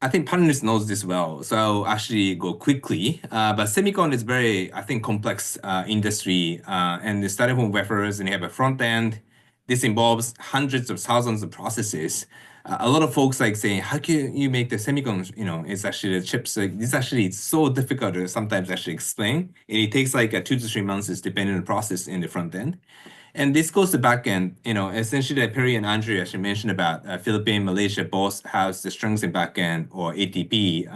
I think panelists knows this well, so I'll actually go quickly. But semicon is very, I think, complex industry, and they started from wafers, and you have a front end. This involves hundreds of thousands of processes. A lot of folks like saying, how can you make the semicon? It's actually the chips. This actually it's so difficult to sometimes actually explain, and it takes like 2 to 3 months, depending on the process in the front end. And this goes to back end, essentially Perry and Andre actually mentioned about Philippines, Malaysia, both have the strengths in back end or ATP,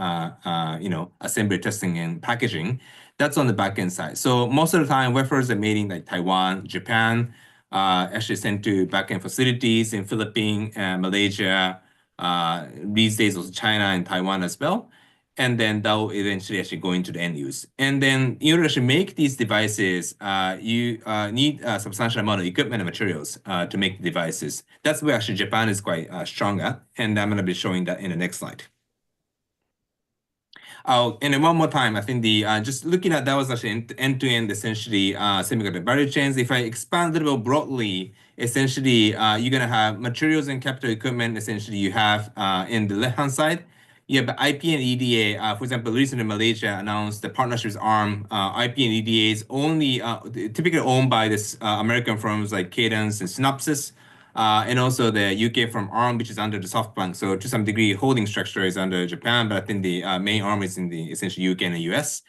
assembly, testing, and packaging. That's on the back end side. So most of the time, wafers are made in like Taiwan, Japan, actually sent to back end facilities in Philippines, Malaysia, these days also China and Taiwan as well. And then that will eventually actually go into the end use. And then in order to make these devices, you need a substantial amount of equipment and materials to make the devices. That's where actually Japan is quite strong at. And I'm going to be showing that in the next slide. And then one more time, I think just looking at that was actually end-to-end essentially semiconductor value chains. If I expand a little bit broadly, essentially you're going to have materials and capital equipment. Essentially you have in the left-hand side, you have IP and EDA. For example, recently Malaysia announced the partnership with ARM. IP and EDA is only typically owned by this American firms like Cadence and Synopsys, and also the UK from ARM, which is under the SoftBank. So to some degree, holding structure is under Japan, but I think the main ARM is in the essentially UK and the US.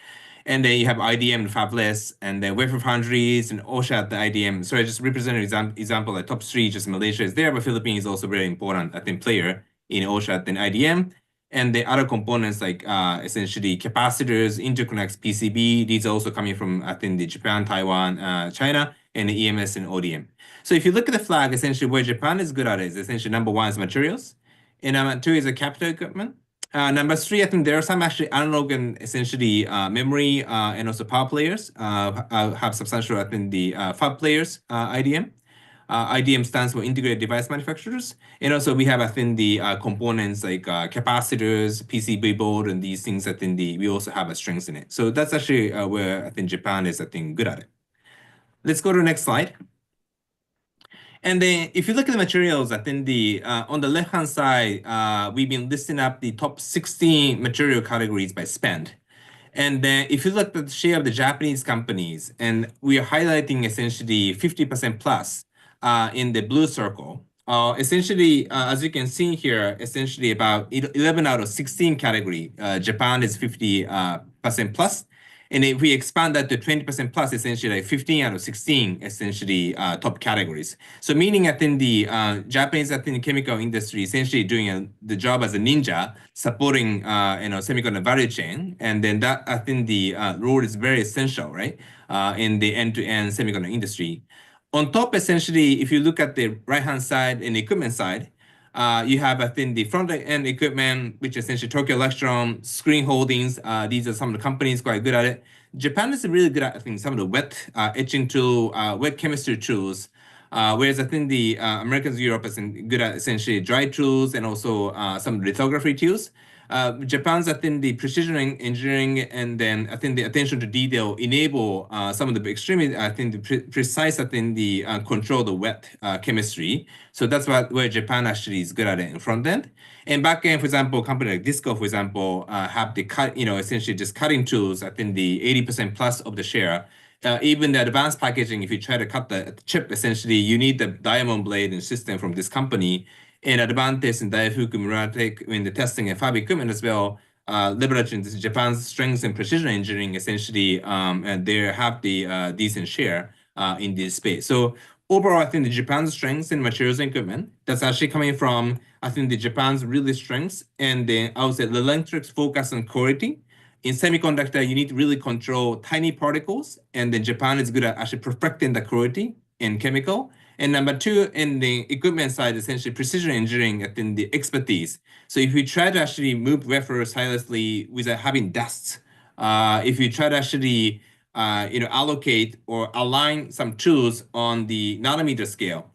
And then you have IDM and fabless, and then wafer foundries and OSHA at the IDM. So I just represented an example, like top 3, just Malaysia is there, but Philippines is also very important, I think, player in OSHA and IDM. And the other components like essentially capacitors, interconnects, PCB, these are also coming from, I think, the Japan, Taiwan, China, and the EMS and ODM. So if you look at the flag, essentially where Japan is good at is essentially number 1 is materials, and number 2 is a capital equipment. Number 3, I think there are some actually analog and essentially memory and also power players have substantial, I think, the fab players, IDM. IDM stands for integrated device manufacturers. And also we have, I think, the components like capacitors, PCB board, and these things, I think we also have a strengths in it. So that's actually where I think Japan is, I think, good at it. Let's go to the next slide. And then if you look at the materials, I think on the left-hand side, we've been listing up the top 16 material categories by spend. And then if you look at the share of the Japanese companies, and we are highlighting essentially 50% plus in the blue circle. Essentially, as you can see here, essentially about 11 out of 16 category, Japan is 50% plus. And if we expand that to 20% plus, essentially like 15 out of 16, essentially top categories. So meaning I think the Japanese, I think chemical industry essentially doing the job as a ninja, supporting semiconductor value chain. And then that I think the role is very essential, right? In the end-to-end semiconductor industry. On top, essentially, if you look at the right-hand side and equipment side, you have, I think, the front-end equipment, which is essentially Tokyo Electron, Screen Holdings. These are some of the companies quite good at it. Japan is really good at, I think, some of the wet etching tool, wet chemistry tools, whereas I think the Americans, Europe is good at essentially dry tools and also some lithography tools. Japan's, I think, the precision engineering and then I think the attention to detail enable some of the extremely, I think, the precise, I think, the control the wet chemistry. So that's where Japan actually is good at it in front end. And back end, for example, company like Disco, for example, have the cut, essentially just cutting tools, I think the 80% plus of the share. Even the advanced packaging, if you try to cut the chip, essentially you need the diamond blade and system from this company. And Advantage and Daifuku Muratek in the testing and fab equipment as well, leveraging this Japan's strengths in precision engineering, essentially, and they have the decent share in this space. So overall, I think the Japan's strengths in materials and equipment, that's actually coming from, I think the Japan's really strengths and then I would say relentless focus on quality. In semiconductor, you need to really control tiny particles, and then Japan is good at actually perfecting the quality in chemical. And number two, in the equipment side, essentially precision engineering, I think the expertise. So if you try to actually move wafers tirelessly without having dusts, if you try to actually allocate or align some tools on the nanometer scale,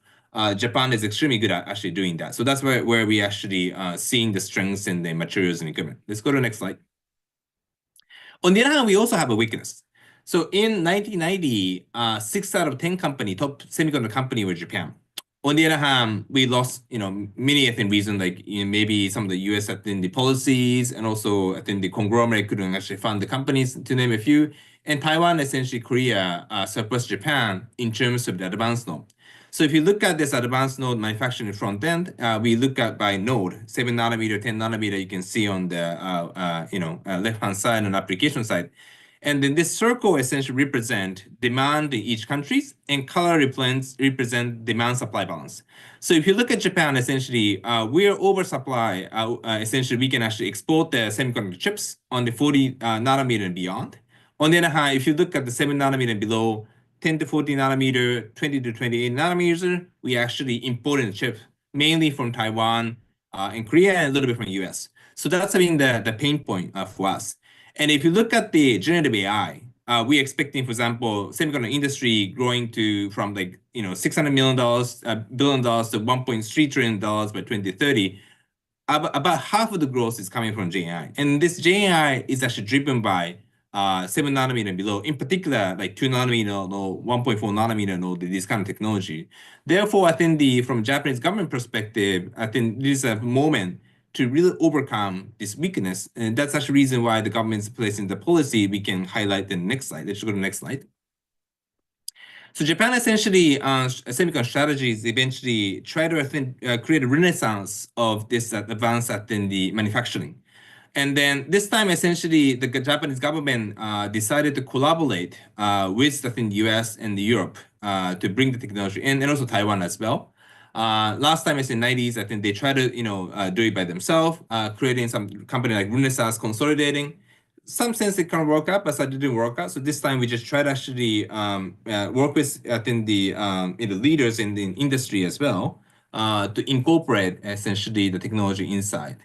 Japan is extremely good at actually doing that. So that's where we actually seeing the strengths in the materials and equipment. Let's go to the next slide. On the other hand, we also have a weakness. So in 1990, 6 out of 10 company, top semiconductor company were Japan. On the other hand, we lost, many, I think, reasons, like maybe some of the US, I think, the policies, and also, I think, the conglomerate couldn't actually fund the companies, to name a few. And Taiwan, essentially, Korea surpassed Japan in terms of the advanced node. So if you look at this advanced node manufacturing front end, we look at by node, 7 nanometer, 10 nanometer, you can see on the left-hand side and application side. And then this circle essentially represent demand in each countries, and color represent demand supply balance. So if you look at Japan, essentially, we are oversupply. Essentially, we can actually export the semiconductor chips on the 40 nanometer and beyond. On the other hand, if you look at the 7 nanometer and below, 10 to 14 nanometer, 20 to 28 nanometers, we actually imported the chip mainly from Taiwan and Korea and a little bit from the US. So that's been the pain point for us. And if you look at the generative AI, we're expecting, for example, semiconductor industry growing from like, $600 billion to $1.3 trillion by 2030. About half of the growth is coming from GenAI. And this GenAI is actually driven by 7 nanometer and below, in particular, like 2 nanometer or 1.4 nanometer node, this kind of technology. Therefore, I think from Japanese government perspective, I think this is a moment to really overcome this weakness. And that's actually the reason why the government is placing the policy. We can highlight the next slide. Let's go to the next slide. So Japan essentially, semiconductor strategies eventually try to create a renaissance of this advanced in the manufacturing. And then this time, essentially, the Japanese government decided to collaborate with, I think, the US and Europe to bring the technology, and also Taiwan as well. Last time, it's in the 90s, I think they tried to, do it by themselves, creating some company like Renaissance consolidating. Some sense it can work out, but it didn't work out. So this time we just tried to actually work with, I think, the leaders in the industry as well to incorporate essentially the technology inside.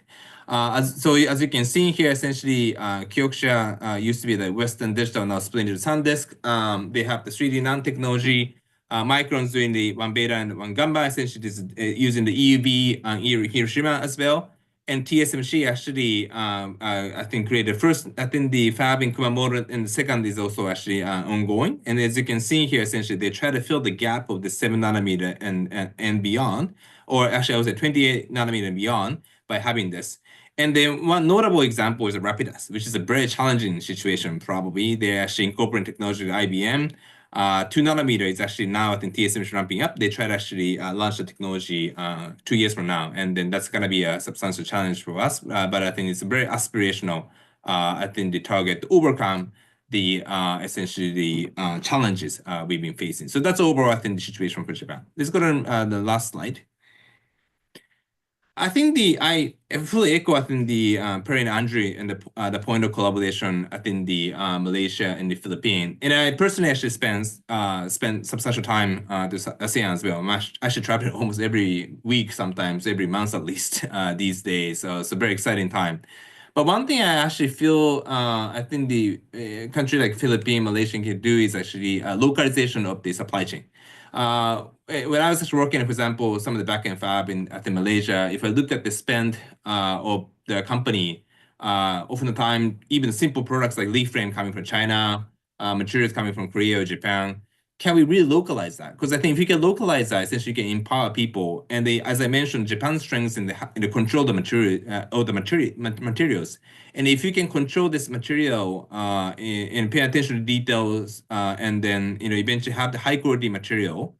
As you can see here, essentially, Kioxia used to be the Western Digital, now split into SanDisk. They have the 3D NAND technology. Micron's doing the 1 beta and 1 gamma, essentially this is using the EUV on Hiroshima as well. And TSMC actually, I think, created first, I think, the fab in Kumamoto, and the second is also actually ongoing. And as you can see here, essentially, they try to fill the gap of the 7 nanometer and beyond, or actually, I would say 28 nanometer and beyond by having this. And then one notable example is Rapidus, which is a very challenging situation, probably. They're actually incorporating technology with IBM. 2 nanometer is actually now, I think TSMC is ramping up. They try to actually launch the technology 2 years from now. And then that's going to be a substantial challenge for us. But I think it's very aspirational, I think, the target to overcome the essentially the challenges we've been facing. So that's overall, I think, the situation for Japan. Let's go to the last slide. I think I fully echo, I think, the Perry and Andre and the point of collaboration, I think, the Malaysia and the Philippines. And I personally actually spend substantial time to ASEAN as well. I should travel almost every week, sometimes every month at least these days. So it's a very exciting time. But one thing I actually feel, I think the country like Philippines, Malaysia can do is actually localization of the supply chain. When I was just working, for example, some of the backend fab at the Malaysia, if I look at the spend of the company, often the time, even simple products like leaf frame coming from China, materials coming from Korea or Japan, can we really localize that? Because I think if you can localize that, essentially you can empower people. And as I mentioned, Japan's strengths in the control the material or the materials. And if you can control this material and pay attention to details, and then eventually have the high quality material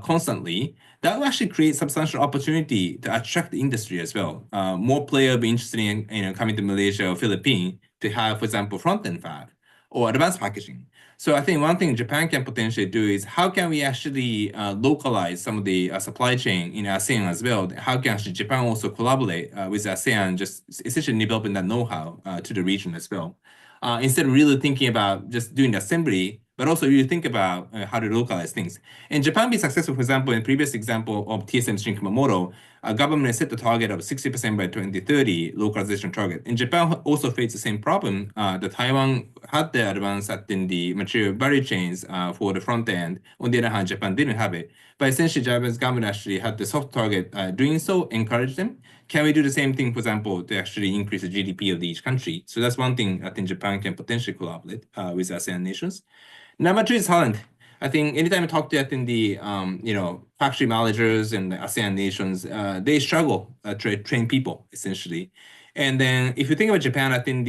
constantly, that will actually create substantial opportunity to attract the industry as well. More players will be interested in coming to Malaysia or Philippines to have, for example, front-end fab or advanced packaging. So I think one thing Japan can potentially do is how can we actually localize some of the supply chain in ASEAN as well? How can actually Japan also collaborate with ASEAN, just essentially developing that know-how to the region as well? Instead of really thinking about just doing the assembly, but also you think about how to localize things. And Japan being successful, for example, in the previous example of TSMC in Kumamoto, government set the target of 60% by 2030 localization target. And Japan also faced the same problem. The Taiwan had the advance in the material value chains for the front end. On the other hand, Japan didn't have it. But essentially, Japanese government actually had the soft target doing so, encourage them. Can we do the same thing, for example, to actually increase the GDP of each country? So that's one thing I think Japan can potentially collaborate with ASEAN nations. Number two is talent. I think anytime I talk to, I think the factory managers and the ASEAN nations, they struggle to train people essentially. And then if you think about Japan, I think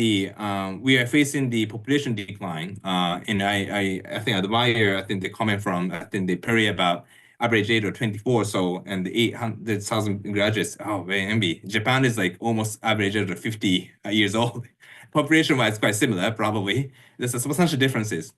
we are facing the population decline. And I think I admire, I think the comment from the Perry about average age of 24 so and the 800,000 graduates. Oh, very envy. Japan is like almost average age of 50 years old. Population-wise, quite similar, probably. There's a substantial differences.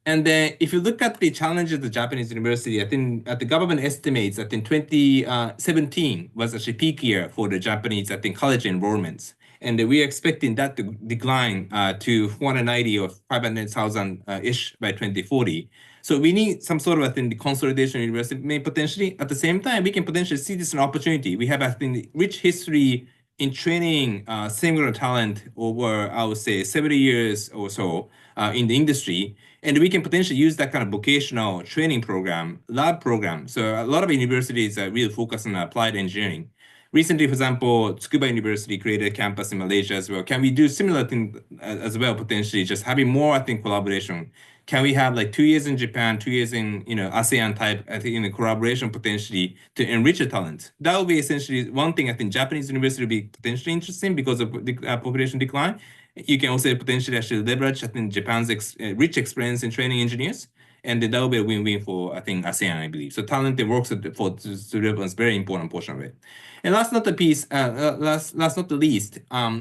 And then if you look at the challenges of the Japanese university, I think the government estimates, I think 2017 was actually peak year for the Japanese, I think, college enrollments. And we are expecting that to decline to 490 or 500,000-ish by 2040. So we need some sort of, I think, the consolidation university may potentially. At the same time, we can potentially see this as an opportunity. We have, I think, rich history in training similar talent over, I would say, 70 years or so in the industry. And we can potentially use that kind of vocational training program, lab program. So a lot of universities are really focused on applied engineering. Recently, for example, Tsukuba University created a campus in Malaysia as well. Can we do similar things as well, potentially, just having more, I think, collaboration? Can we have like 2 years in Japan, 2 years in ASEAN type, I think, in a collaboration potentially to enrich the talent? That would be essentially one thing I think Japanese university would be potentially interesting because of the population decline. You can also potentially actually leverage, I think, Japan's rich experience in training engineers. And that will be a win-win for, I think, ASEAN, I believe. So talent that works for students is a very important portion of it. And last not the least,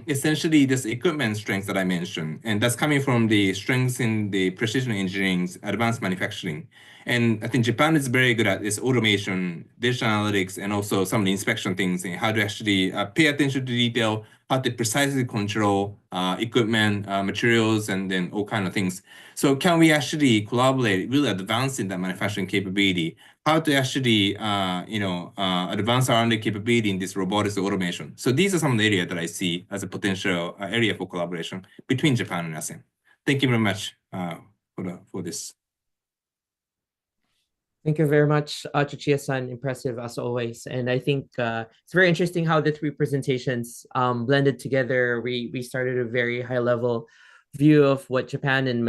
essentially this equipment strength that I mentioned, and that's coming from the strengths in the precision engineering, advanced manufacturing. And I think Japan is very good at this automation, digital analytics, and also some of the inspection things and how to actually pay attention to detail, how to precisely control equipment, materials, and then all kind of things. So can we actually collaborate, really advancing that manufacturing capability? How to actually, advance our R&D capability in this robotics automation. So these are some of the areas that I see as a potential area for collaboration between Japan and ASEAN. Thank you very much for this. Thank you very much, Chichiya-san. Impressive as always. And I think it's very interesting how the three presentations blended together. We started a very high level view of what Japan and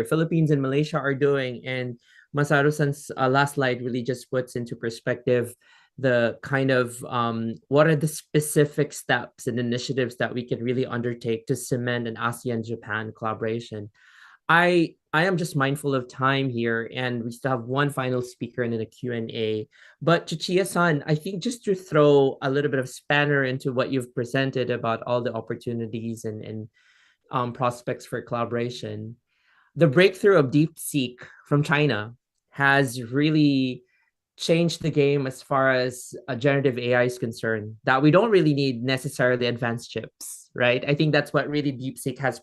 Philippines and Malaysia are doing. And Masaru-san's last slide really just puts into perspective the kind of what are the specific steps and initiatives that we can really undertake to cement an ASEAN-Japan collaboration. I am just mindful of time here, and we still have one final speaker and then a Q&A. But Chichia-san, I think just to throw a little bit of spanner into what you've presented about all the opportunities and prospects for collaboration, the breakthrough of DeepSeek from China has really changed the game as far as generative AI is concerned, that we don't really need necessarily advanced chips, right? I think that's what really DeepSeek has,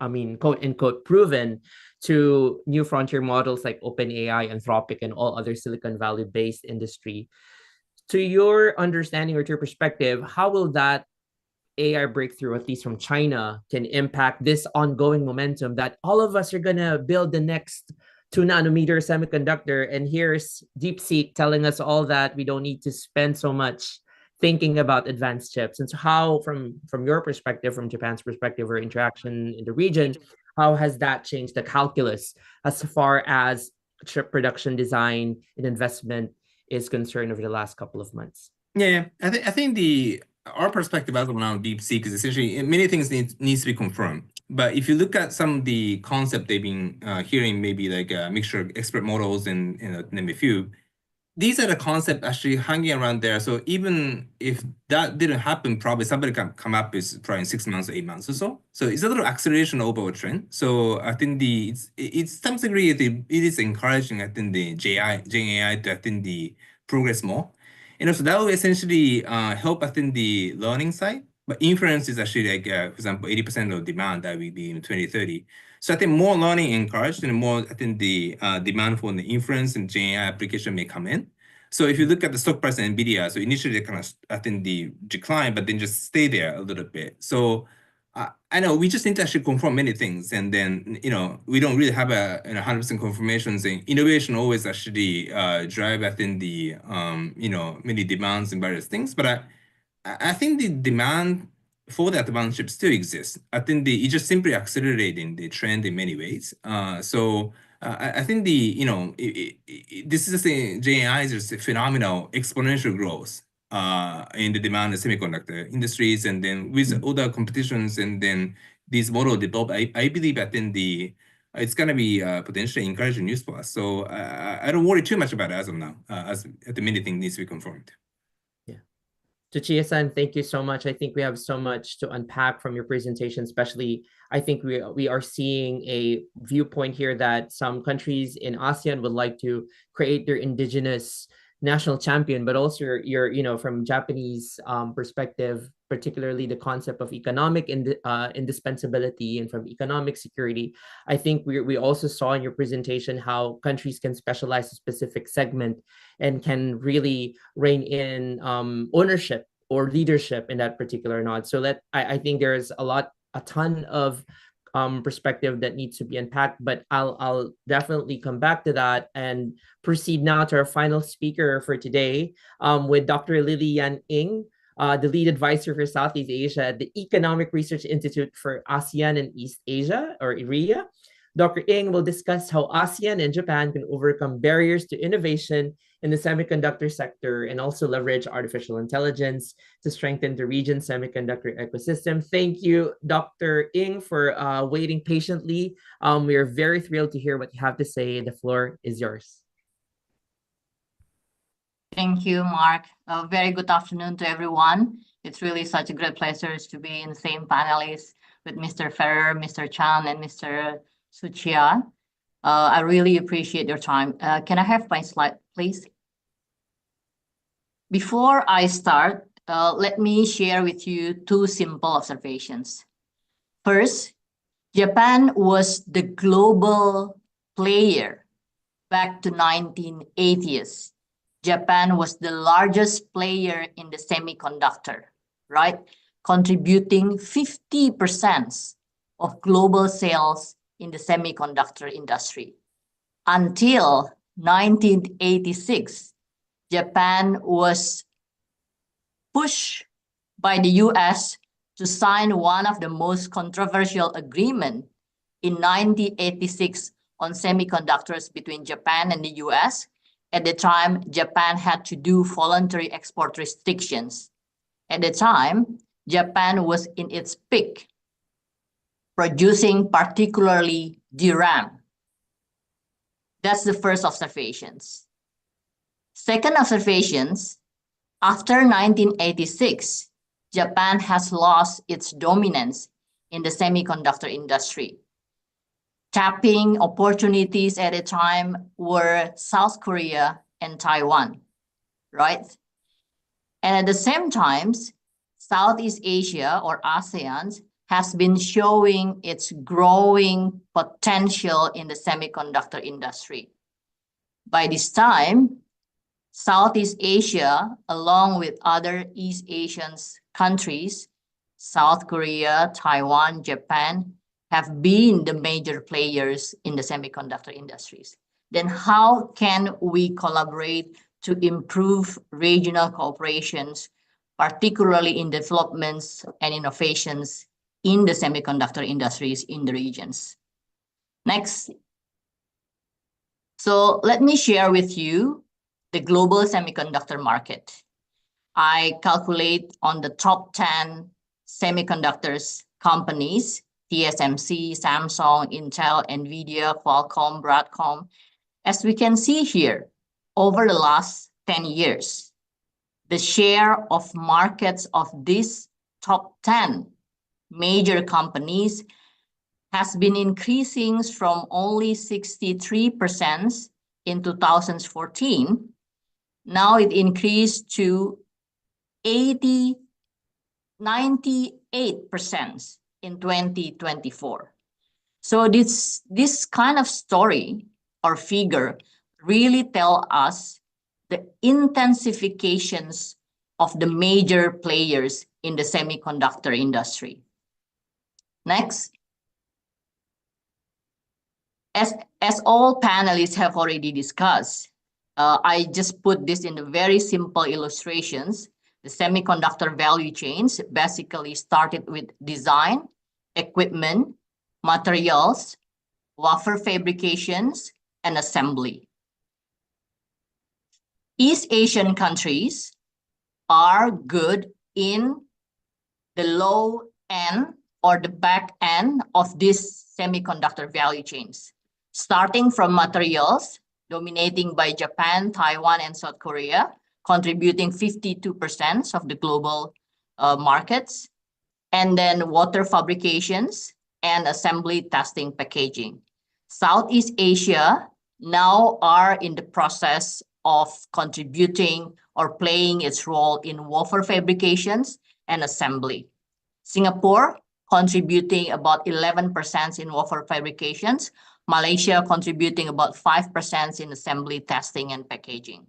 I mean, quote unquote, proven to new frontier models like OpenAI, Anthropic, and all other Silicon Valley based industry. To your understanding or to your perspective, how will that AI breakthrough, at least from China, can impact this ongoing momentum that all of us are going to build the next 2-nanometer semiconductor? And here's DeepSeek telling us all that we don't need to spend so much thinking about advanced chips. And so how, from your perspective, from Japan's perspective or interaction in the region, how has that changed the calculus as far as chip production design and investment is concerned over the last couple of months? Yeah, I think our perspective as of now, DeepSeek is essentially many things needs to be confirmed. But if you look at some of the concept they've been hearing, maybe like a mixture of expert models and name a few, these are the concepts actually hanging around there. So even if that didn't happen, probably somebody can come up with probably in 6 months or 8 months or so. So it's a little acceleration over a trend. So I think it's some degree it is encouraging, I think, the Gen AI to, I think, the progress more. And also that will essentially help, I think, the learning side. But inference is actually like, for example, 80% of demand that will be in 2030. So I think more learning encouraged and more, I think, the demand for the inference and Gen AI application may come in. So if you look at the stock price of NVIDIA, so initially they kind of, I think, the decline, but then just stay there a little bit. So I know we just need to actually confirm many things, and then we don't really have a 100% confirmation saying innovation always actually drive, I think, the many demands and various things. But I think the demand for the advanced chip still exists. I think it's just simply accelerating the trend in many ways. So I think this is a Gen AI is just a phenomenal exponential growth in the demand of semiconductor industries, and then with other competitions, and then these model develop. I believe I think it's gonna be potentially encouraging news for us. So I don't worry too much about it as of now, as the many things needs to be confirmed. Chichia-san, thank you so much. I think we have so much to unpack from your presentation, especially I think we are seeing a viewpoint here that some countries in ASEAN would like to create their indigenous national champion, but also your from Japanese perspective, particularly the concept of economic indispensability and from economic security. I think we also saw in your presentation how countries can specialize a specific segment and can really rein in ownership or leadership in that particular node. So I think there's a ton of perspective that needs to be unpacked, but I'll definitely come back to that and proceed now to our final speaker for today with Dr. Lilian Ng, the lead advisor for Southeast Asia at the Economic Research Institute for ASEAN and East Asia, or ERIA. Dr. Ng will discuss how ASEAN and Japan can overcome barriers to innovation in the semiconductor sector and also leverage artificial intelligence to strengthen the region's semiconductor ecosystem. Thank you, Dr. Ng, for waiting patiently. We are very thrilled to hear what you have to say. The floor is yours. Thank you, Mark. A very good afternoon to everyone. It's really such a great pleasure to be in the same panelists with Mr. Ferrer, Mr. Chan, and Mr. Suchia. I really appreciate your time. Can I have my slide, please? Before I start, let me share with you two simple observations. First, Japan was the global player back to 1980s. Japan was the largest player in the semiconductor, right? Contributing 50% of global sales in the semiconductor industry. Until 1986, Japan was pushed by the US to sign one of the most controversial agreements in 1986 on semiconductors between Japan and the US. At the time, Japan had to do voluntary export restrictions. At the time, Japan was in its peak, producing particularly DRAM. That's the first observations. Second observations, after 1986, Japan has lost its dominance in the semiconductor industry. Tapping opportunities at the time were South Korea and Taiwan, right? And at the same time, Southeast Asia or ASEAN has been showing its growing potential in the semiconductor industry. By this time, Southeast Asia, along with other East Asian countries, South Korea, Taiwan, Japan, have been the major players in the semiconductor industries. Then how can we collaborate to improve regional cooperations, particularly in developments and innovations in the semiconductor industries in the regions? Next. So let me share with you the global semiconductor market. I calculate on the top 10 semiconductors companies, TSMC, Samsung, Intel, NVIDIA, Qualcomm, Broadcom. As we can see here, over the last 10 years, the share of markets of these top 10 major companies has been increasing from only 63% in 2014. Now it increased to 98% in 2024. So this kind of story or figure really tell us the intensifications of the major players in the semiconductor industry. Next. As all panelists have already discussed, I just put this in the very simple illustrations. The semiconductor value chains basically started with design, equipment, materials, wafer fabrications, and assembly. East Asian countries are good in the low end or the back end of these semiconductor value chains, starting from materials, dominating by Japan, Taiwan, and South Korea, contributing 52% of the global markets, and then wafer fabrications and assembly, testing, packaging. Southeast Asia now are in the process of contributing or playing its role in wafer fabrications and assembly. Singapore contributing about 11% in wafer fabrications, Malaysia contributing about 5% in assembly, testing, and packaging.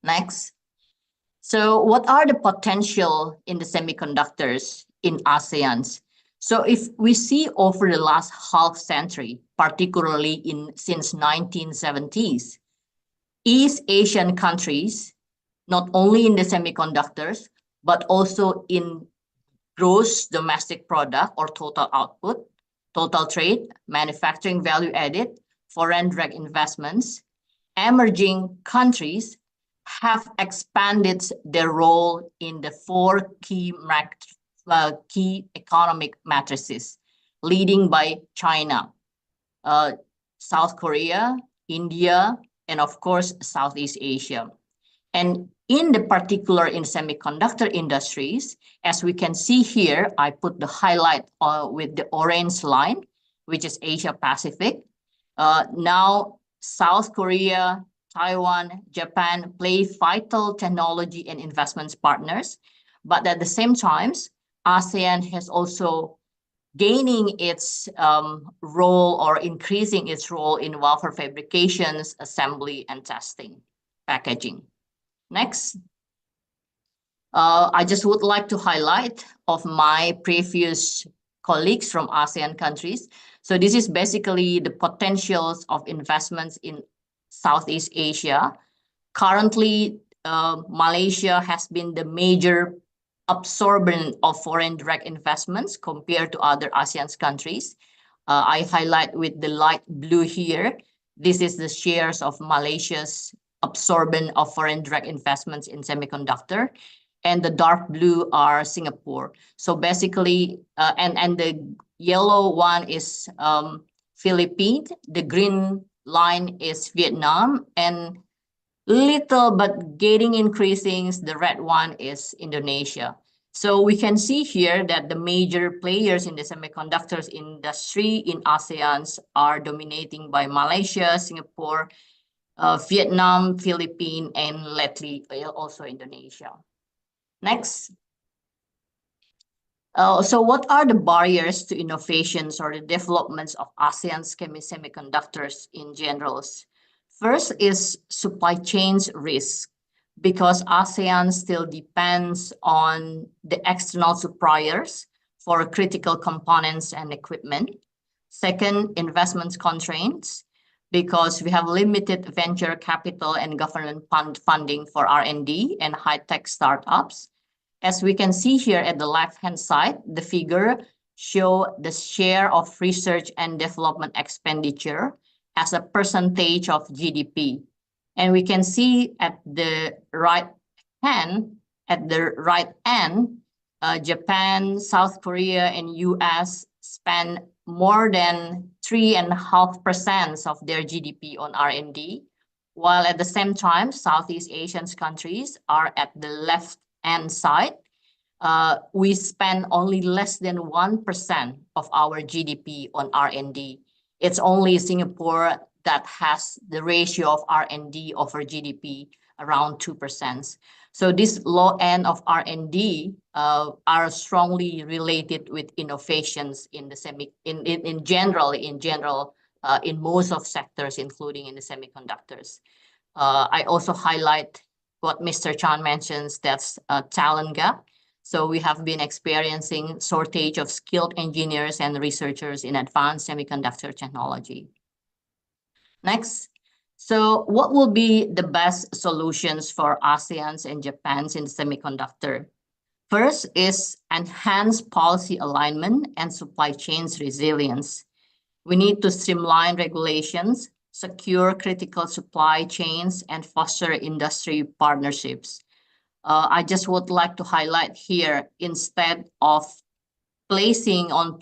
Next. So what are the potential in the semiconductors in ASEAN? So if we see over the last half century, particularly since 1970s, East Asian countries, not only in the semiconductors, but also in gross domestic product or total output, total trade, manufacturing value added, foreign direct investments, emerging countries have expanded their role in the four key economic matrices, leading by China, South Korea, India, and of course, Southeast Asia. And in the particular in semiconductor industries, as we can see here, I put the highlight with the orange line, which is Asia Pacific. Now, South Korea, Taiwan, Japan play vital technology and investments partners. But at the same time, ASEAN has also gaining its role or increasing its role in wafer fabrications, assembly, and testing, packaging. Next. I just would like to highlight of my previous colleagues from ASEAN countries. So this is basically the potentials of investments in Southeast Asia. Currently, Malaysia has been the major absorbent of foreign direct investments compared to other ASEAN countries. I highlight with the light blue here. This is the shares of Malaysia's absorbent of foreign direct investments in semiconductor. And the dark blue are Singapore. So basically, and the yellow one is Philippines. The green line is Vietnam, and little but getting increasing, the red one is Indonesia. So we can see here that the major players in the semiconductors industry in ASEAN are dominating by Malaysia, Singapore, Vietnam, Philippines, and lately also Indonesia. Next. So what are the barriers to innovations or the developments of ASEAN's semiconductors in general? First is supply chains risk, because ASEAN still depends on the external suppliers for critical components and equipment. Second, investment constraints, because we have limited venture capital and government funding for R&D and high-tech startups. As we can see here at the left-hand side, the figure show the share of research and development expenditure as a percentage of GDP. And we can see at the right end, Japan, South Korea, and US spend more than 3.5% of their GDP on R&D, while at the same time, Southeast Asian countries are at the left-hand side. We spend only less than 1% of our GDP on R&D. It's only Singapore that has the ratio of R&D over GDP around 2%. So this low end of R&D are strongly related with innovations in the in general in most of sectors, including in the semiconductors. I also highlight what Mr. Chan mentions, that's a talent gap. So we have been experiencing shortage of skilled engineers and researchers in advanced semiconductor technology. Next. So what will be the best solutions for ASEAN and Japan's in semiconductor? First is enhanced policy alignment and supply chains resilience. We need to streamline regulations, secure critical supply chains, and foster industry partnerships. I just would like to highlight here, instead of placing on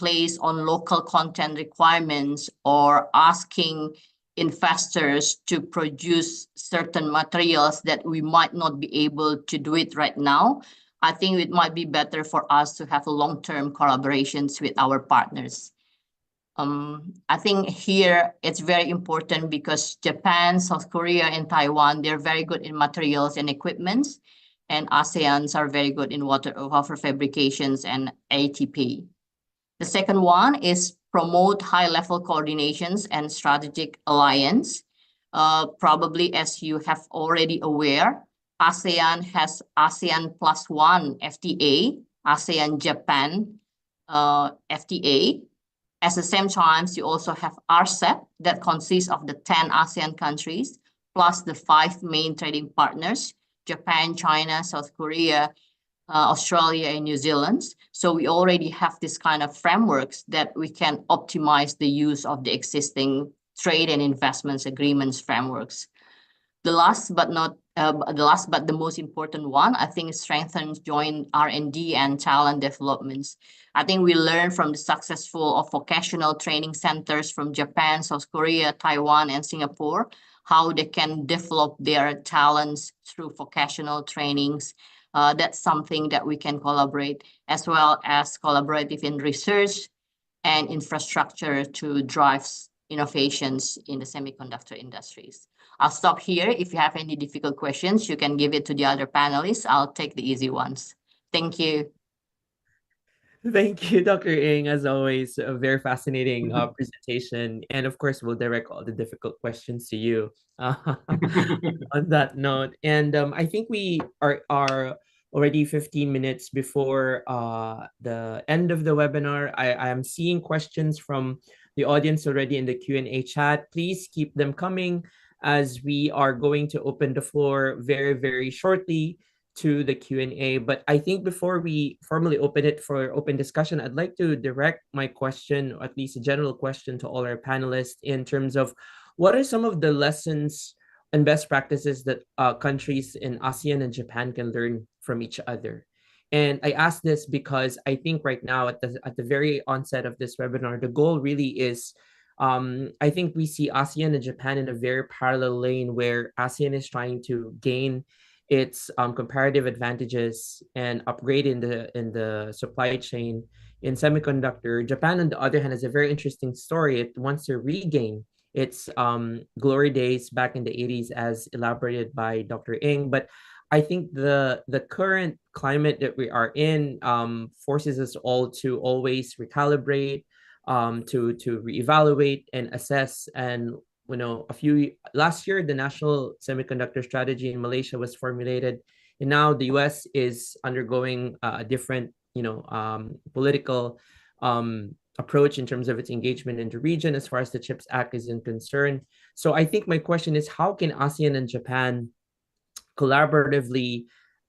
local content requirements or asking investors to produce certain materials that we might not be able to do it right now, I think it might be better for us to have long-term collaborations with our partners. I think here it's very important because Japan, South Korea, and Taiwan, they're very good in materials and equipments, and ASEANs are very good in wafer fabrications and ATP. The second one is promote high-level coordinations and strategic alliance. Probably as you have already aware, ASEAN has ASEAN +1 FTA, ASEAN-Japan FTA. At the same time, you also have RCEP that consists of the 10 ASEAN countries, plus the 5 main trading partners, Japan, China, South Korea, Australia, and New Zealand. So we already have this kind of frameworks that we can optimize the use of the existing trade and investments agreements frameworks. The last but the most important one, I think, is strengthen joint R&D and talent developments. I think we learned from the successful of vocational training centers from Japan, South Korea, Taiwan, and Singapore, how they can develop their talents through vocational trainings. That's something that we can collaborate, as well as collaborative in research and infrastructure to drive innovations in the semiconductor industries. I'll stop here. If you have any difficult questions, you can give it to the other panelists. I'll take the easy ones. Thank you. Thank you, Dr. Ng. As always, a very fascinating presentation. And of course, we'll direct all the difficult questions to you on that note. And I think we are already 15 minutes before the end of the webinar. I am seeing questions from the audience already in the Q&A chat. Please keep them coming, as we are going to open the floor very, very shortly to the Q&A. But I think before we formally open it for open discussion, I'd like to direct my question, or at least a general question, to all our panelists in terms of what are some of the lessons and best practices that countries in ASEAN and Japan can learn from each other. And I ask this because I think right now at the very onset of this webinar, the goal really is, I think we see ASEAN and Japan in a very parallel lane where ASEAN is trying to gain its comparative advantages and upgrade in the supply chain in semiconductor. Japan, on the other hand, has a very interesting story. It wants to regain its glory days back in the 80s, as elaborated by Dr. Ng. But I think the current climate that we are in forces us all to always recalibrate, to reevaluate and assess. And last year, the national semiconductor strategy in Malaysia was formulated, and now the US is undergoing a different political approach in terms of its engagement in the region as far as the CHIPS Act is concerned. So I think my question is, how can ASEAN and Japan collaboratively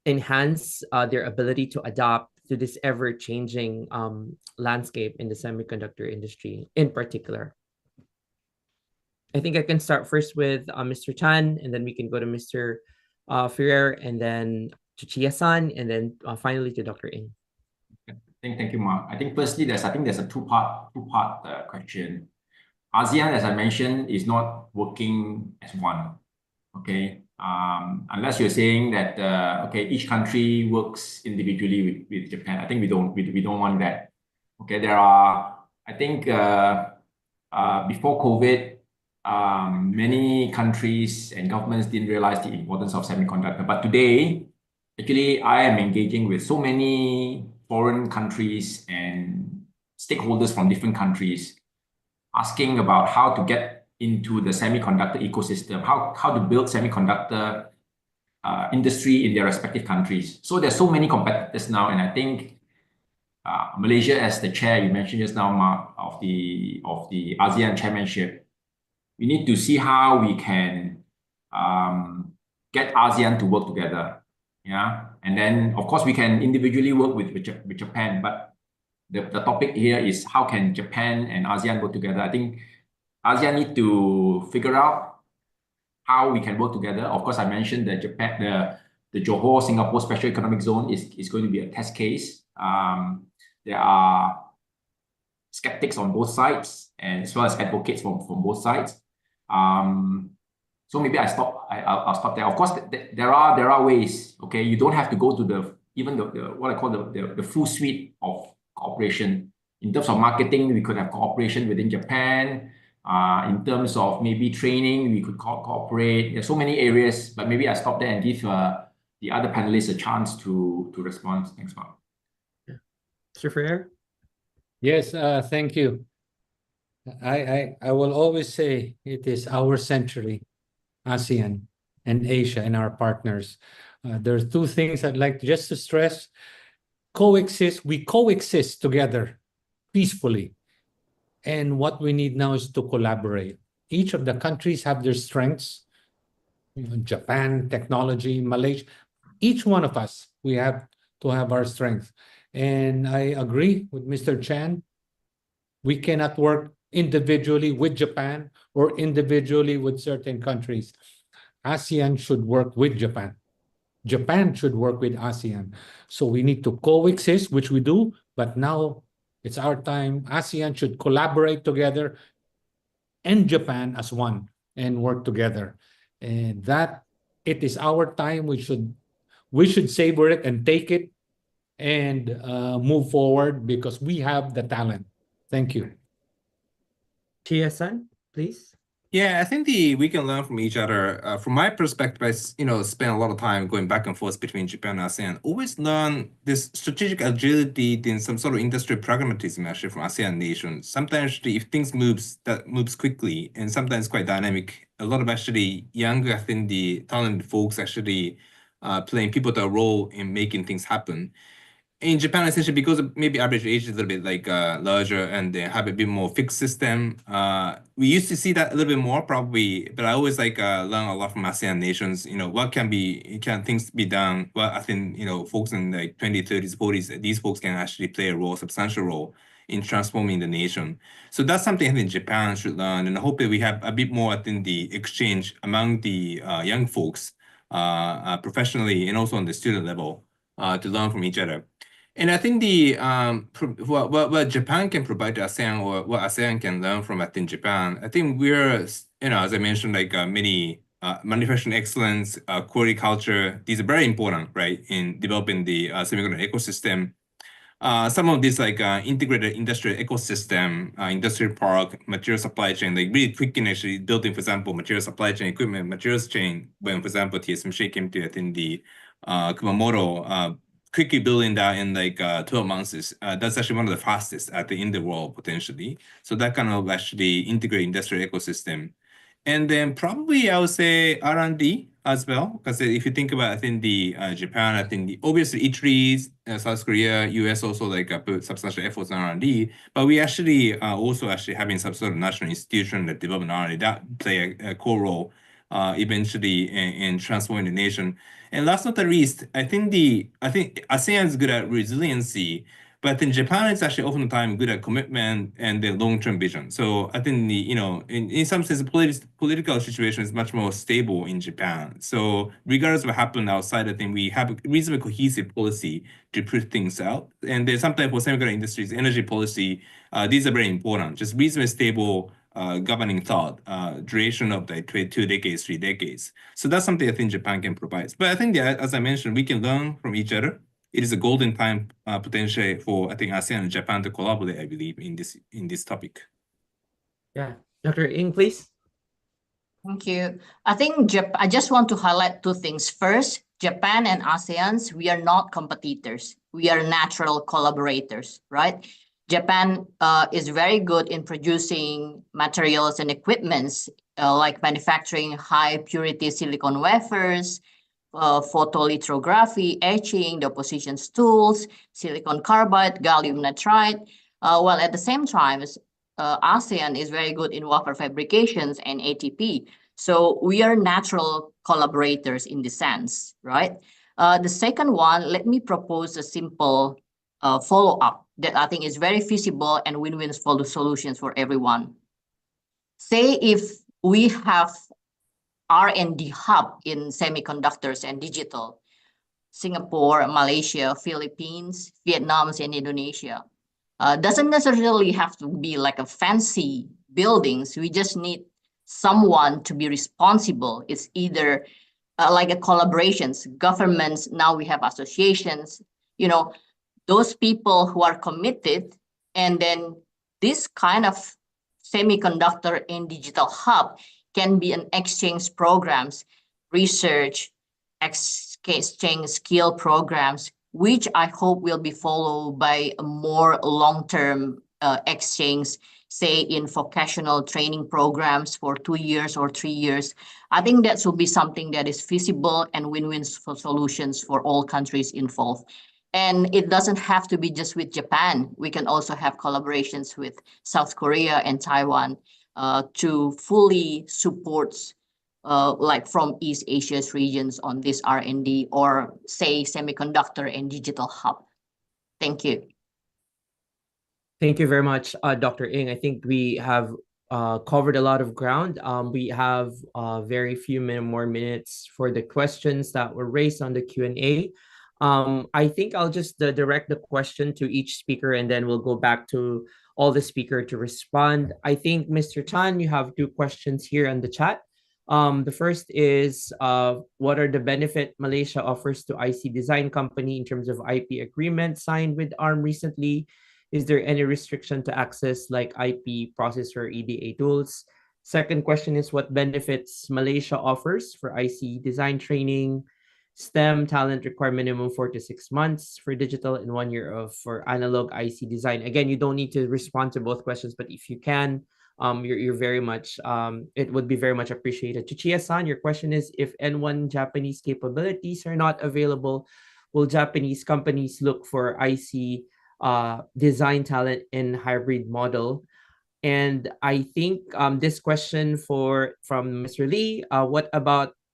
enhance their ability to adapt to this ever-changing landscape in the semiconductor industry in particular? I think I can start first with Mr. Chan, and then we can go to Mr. Ferrer, and then to Chia-san, and then finally to Dr. Ng. Thank you, Mark. I think firstly, there's a two-part question. ASEAN, as I mentioned, is not working as one. Okay, unless you're saying that each country works individually with Japan. I think we don't want that. Okay, I think before COVID, many countries and governments didn't realize the importance of semiconductor. But today, actually, I am engaging with so many foreign countries and stakeholders from different countries, asking about how to get into the semiconductor ecosystem, how to build semiconductor industry in their respective countries. So there's so many competitors now, and I think Malaysia, as the chair you mentioned just now, Mark, of the ASEAN chairmanship, we need to see how we can get ASEAN to work together. Yeah, and then of course we can individually work with Japan, but the topic here is how can Japan and ASEAN work together. I think ASEAN need to figure out how we can work together. Of course, I mentioned that the Johor Singapore Special Economic Zone is going to be a test case. There are skeptics on both sides, and as well as advocates from both sides. So maybe I'll stop there. Of course, there are ways. Okay, you don't have to go to what I call the full suite of cooperation. In terms of marketing, we could have cooperation within Japan. In terms of maybe training, we could cooperate. There's so many areas, but maybe I stop there and give the other panelists a chance to respond. Thanks, Mark. Yeah. Mr. Ferrer? Yes, thank you. I will always say it is our century, ASEAN and Asia and our partners. There are two things I'd like just to stress. We coexist together peacefully. And what we need now is to collaborate. Each of the countries have their strengths. Japan, technology, Malaysia. Each one of us, we have to have our strength. And I agree with Mr. Chan. We cannot work individually with Japan or individually with certain countries. ASEAN should work with Japan. Japan should work with ASEAN. So we need to coexist, which we do, but now it's our time. ASEAN should collaborate together and Japan as one and work together. And that it is our time. We should savor it and take it and move forward because we have the talent. Thank you. Chia-san, please. Yeah, I think we can learn from each other. From my perspective, I spend a lot of time going back and forth between Japan and ASEAN. Always learn this strategic agility and some sort of industry pragmatism actually from ASEAN nations. Sometimes if things moves quickly and sometimes quite dynamic. A lot of actually younger, I think the talented folks actually playing pivotal role in making things happen. In Japan, essentially, because maybe average age is a little bit like larger and they have a bit more fixed system. We used to see that a little bit more probably, but I always learn a lot from ASEAN nations. What can things be done? Well, I think folks in like 20s, 30s, 40s, these folks can actually play a substantial role in transforming the nation. So that's something I think Japan should learn, and I hope that we have a bit more, I think, the exchange among the young folks professionally and also on the student level to learn from each other. And I think the what Japan can provide to ASEAN, or what ASEAN can learn from, I think, Japan, I think we're, as I mentioned, like many manufacturing excellence, quality culture, these are very important, right, in developing the semiconductor ecosystem. Some of these like integrated industrial ecosystem, industrial park, material supply chain, like really quick in actually building, for example, material supply chain, equipment, materials chain, when, for example, TSMC came to, I think, the Kumamoto, quickly building that in like 12 months. That's actually one of the fastest, I think, in the world, potentially. So that kind of actually integrate industrial ecosystem. And then probably I would say R&D as well, because if you think about, I think the Japan, I think obviously E3s, South Korea, US also like put substantial efforts on R&D, but we actually also actually having some sort of national institution that develop R&D that play a core role eventually in transforming the nation. And last but not least, I think ASEAN is good at resiliency, but I think Japan is actually often the time good at commitment and the long-term vision. So I think in some sense, the political situation is much more stable in Japan. So regardless of what happened outside, I think we have a reasonably cohesive policy to put things out. And there's sometimes for semiconductor industries, energy policy, these are very important. Just reasonably stable governing thought, duration of like 2 decades, 3 decades. So that's something I think Japan can provide. But I think that, as I mentioned, we can learn from each other. It is a golden time potentially for, I think, ASEAN and Japan to collaborate, I believe, in this topic. Yeah. Dr. Ng, please. Thank you. I think I just want to highlight 2 things. First, Japan and ASEAN, we are not competitors. We are natural collaborators, right? Japan is very good in producing materials and equipments like manufacturing high purity silicon wafers, photolithography, etching, deposition tools, silicon carbide, gallium nitride. While at the same time, ASEAN is very good in wafer fabrications and ATP. So we are natural collaborators in this sense, right? The second one, let me propose a simple follow-up that I think is very feasible and win-win solutions for everyone. Say if we have R&D hub in semiconductors and digital, Singapore, Malaysia, Philippines, Vietnam, and Indonesia. Doesn't necessarily have to be like a fancy buildings. We just need someone to be responsible. It's either like a collaborations, governments, now we have associations, those people who are committed, and then this kind of semiconductor and digital hub can be an exchange programs, research, exchange skill programs, which I hope will be followed by a more long-term exchange, say in vocational training programs for 2 years or 3 years. I think that should be something that is feasible and win-win solutions for all countries involved. And it doesn't have to be just with Japan. We can also have collaborations with South Korea and Taiwan to fully support like from East Asia's regions on this R&D or say semiconductor and digital hub. Thank you. Thank you very much, Dr. Ng. I think we have covered a lot of ground. We have very few more minutes for the questions that were raised on the Q&A. I think I'll just direct the question to each speaker and then we'll go back to all the speaker to respond. I think, Mr. Chan, you have 2 questions here on the chat. The first is, what are the benefit Malaysia offers to IC design company in terms of IP agreement signed with ARM recently? Is there any restriction to access like IP processor EDA tools? Second question is, what benefits Malaysia offers for IC design training? STEM talent require minimum 4 to 6 months for digital and 1 year for analog IC design. Again, you don't need to respond to both questions, but if you can, you're very much, it would be very much appreciated. Chichiya-san, your question is, if N1 Japanese capabilities are not available, will Japanese companies look for IC design talent in hybrid model? And I think this question from Mr. Lee,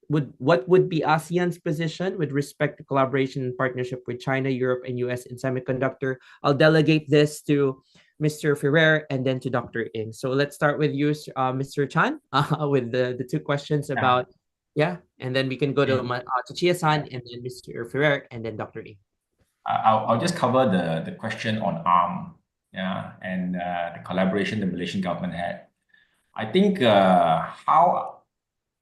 what would be ASEAN's position with respect to collaboration and partnership with China, Europe, and US in semiconductor? I'll delegate this to Mr. Ferrer, and then to Dr. Ing. So let's start with you, Mr. Chan, with the two questions about, and then we can go to Chia-san, and then Mr. Ferrer, and then Dr. Ing. I'll just cover the question on ARM, and the collaboration the Malaysian government had. I think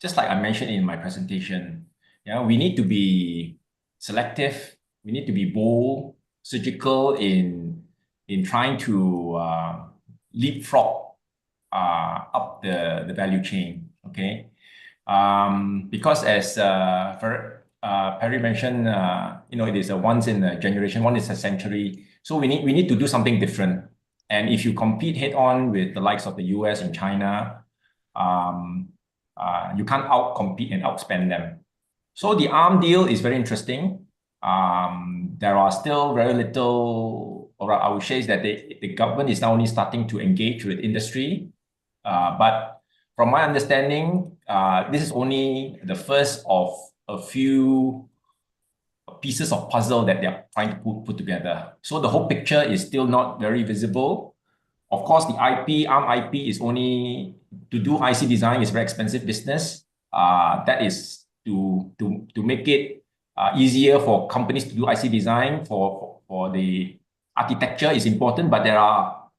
just like I mentioned in my presentation, we need to be selective. We need to be bold, surgical in trying to leapfrog up the value chain. Okay, because as Perry mentioned, it is a once in a generation, one is a century. So we need to do something different. And if you compete head on with the likes of the US and China, you can't outcompete and outspend them. So the ARM deal is very interesting. There are still very little, or I would say that the government is now only starting to engage with industry. But from my understanding, this is only the first of a few pieces of puzzle that they're trying to put together. So the whole picture is still not very visible. Of course, the ARM IP is only to do IC design is very expensive business. That is to make it easier for companies to do IC design for the architecture is important, but there are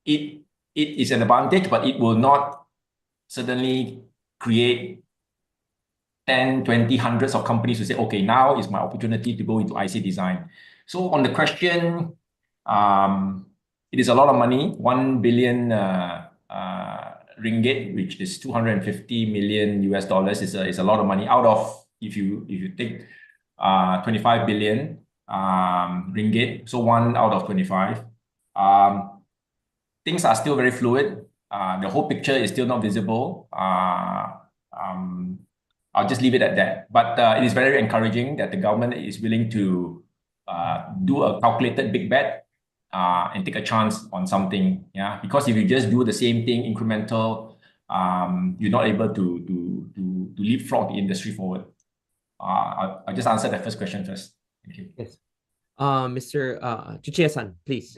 it is an advantage, but it will not suddenly create 10, 20, hundreds of companies who say, okay, now is my opportunity to go into IC design. So on the question, it is a lot of money, 1 billion ringgit, which is $250 million is a lot of money out of, if you take 25 billion ringgit, so 1 out of 25. Things are still very fluid. The whole picture is still not visible. I'll just leave it at that. But it is very encouraging that the government is willing to do a calculated big bet and take a chance on something. Because if you just do the same thing, incremental, you're not able to leapfrog the industry forward. I'll just answer that first question first. Thank you. Yes. Mr. Chuchia-san, please.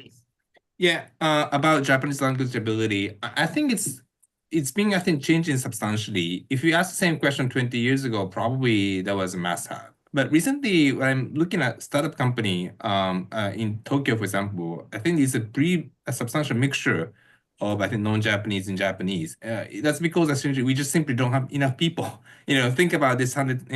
Yeah, about Japanese language ability, I think it's being, I think, changing substantially. If you ask the same question 20 years ago, probably that was a must-have. But recently, when I'm looking at startup company in Tokyo, for example, I think it's a substantial mixture of, I think, non-Japanese and Japanese. That's because essentially we just simply don't have enough people. Think about this 20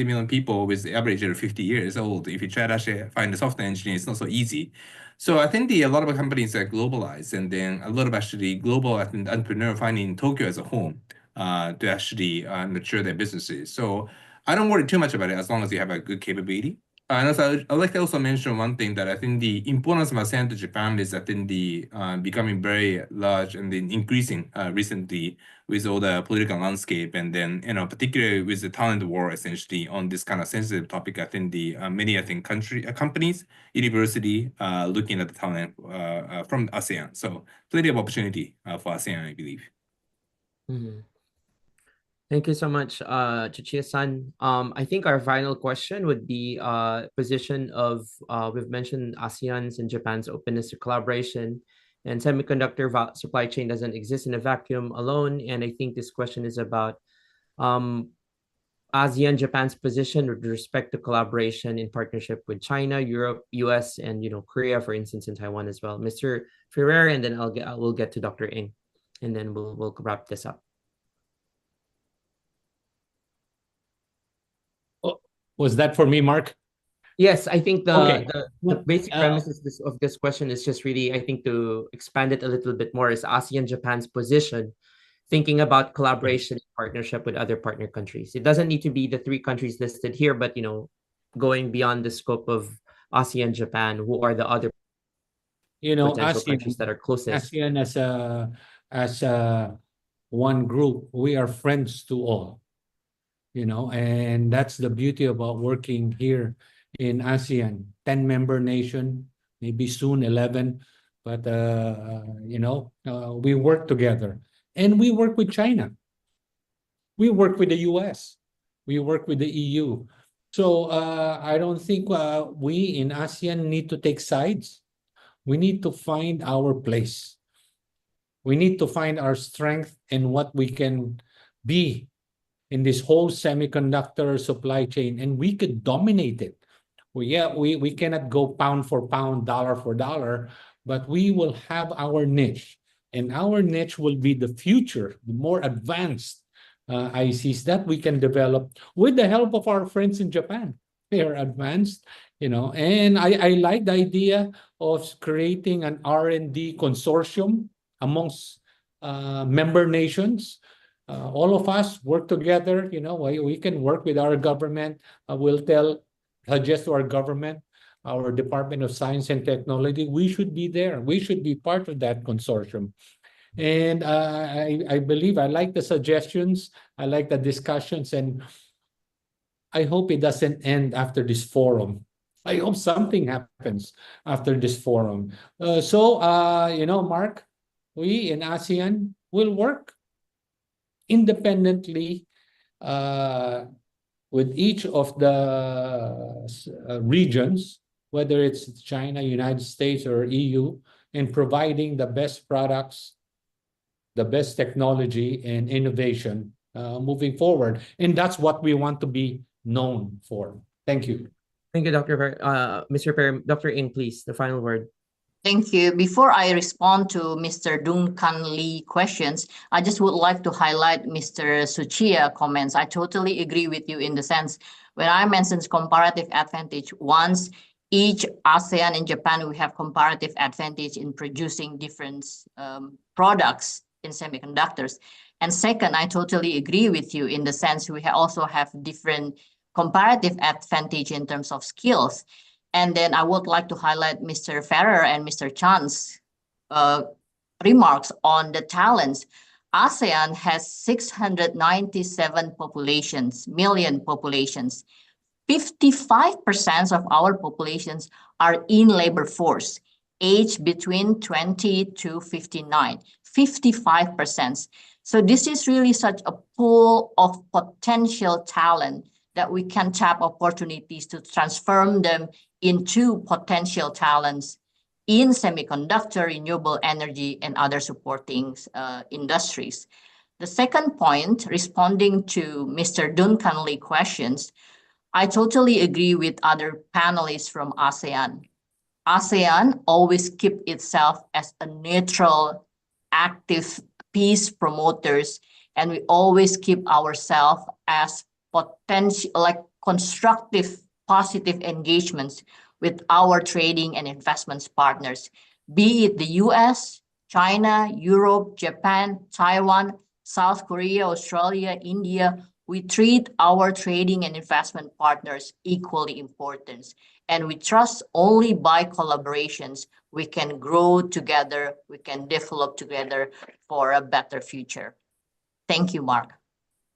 million people with the average of 50 years old. If you try to actually find a software engineer, it's not so easy. So I think a lot of companies are globalized, and then a lot of actually global, I think, entrepreneurs finding Tokyo as a home to actually mature their businesses. So I don't worry too much about it as long as you have a good capability. And also, I'd like to also mention one thing that I think the importance of ASEAN to Japan is, I think, becoming very large and then increasing recently with all the political landscape, and then particularly with the talent war essentially on this kind of sensitive topic. I think many companies, university looking at the talent from ASEAN. So plenty of opportunity for ASEAN, I believe. Mm-hmm. Thank you so much, Chuchia-san. I think our final question would be position of, we've mentioned ASEAN's and Japan's openness to collaboration, and semiconductor supply chain doesn't exist in a vacuum alone. And I think this question is about ASEAN, Japan's position with respect to collaboration in partnership with China, Europe, US, and Korea, for instance, and Taiwan as well. Mr. Ferrer, and then we'll get to Dr. Ing, and then we'll wrap this up. Was that for me, Mark? Yes, I think the basic premise of this question is just really, I think, to expand it a little bit more, is ASEAN Japan's position, thinking about collaboration and partnership with other partner countries. It doesn't need to be the 3 countries listed here, but going beyond the scope of ASEAN Japan, who are the other potential ASEAN, countries that are closest? ASEAN as one group, we are friends to all. And that's the beauty about working here in ASEAN, 10-member nation, maybe soon 11, but we work together, and we work with China, we work with the US, we work with the EU. So I don't think we in ASEAN need to take sides. We need to find our place. We need to find our strength and what we can be in this whole semiconductor supply chain, and we could dominate it. We cannot go pound for pound, dollar for dollar, but we will have our niche, and our niche will be the future, the more advanced ICs that we can develop with the help of our friends in Japan. They are advanced, and I like the idea of creating an R&D consortium amongst member nations. All of us work together, we can work with our government. We'll suggest to our government, our Department of Science and Technology, we should be there. We should be part of that consortium. And I believe I like the suggestions. I like the discussions, and I hope it doesn't end after this forum. I hope something happens after this forum. Mark, we in ASEAN will work independently with each of the regions, whether it's China, United States, or EU, in providing the best products, the best technology and innovation moving forward. And that's what we want to be known for. Thank you. Thank you, Mr. Per. Dr. Ng, please, the final word. Thank you. Before I respond to Mr. Duncan Lee questions, I just would like to highlight Mr. Suchia comments. I totally agree with you in the sense when I mentioned comparative advantage, once each ASEAN and Japan, we have comparative advantage in producing different products in semiconductors. And second, I totally agree with you in the sense we also have different comparative advantage in terms of skills. And then I would like to highlight Mr. Ferrer and Mr. Chan's remarks on the talents. ASEAN has 697 million populations. 55% of our populations are in labor force, aged between 20 to 59, 55%. So this is really such a pool of potential talent that we can tap opportunities to transform them into potential talents in semiconductor, renewable energy, and other supporting industries. The second point, responding to Mr. Duncan Lee questions, I totally agree with other panelists from ASEAN. ASEAN always keep itself as a neutral, active peace promoters, and we always keep ourselves as potential, like constructive, positive engagements with our trading and investments partners, be it the US, China, Europe, Japan, Taiwan, South Korea, Australia, India. We treat our trading and investment partners equally important. And we trust only by collaborations we can grow together, we can develop together for a better future. Thank you, Mark.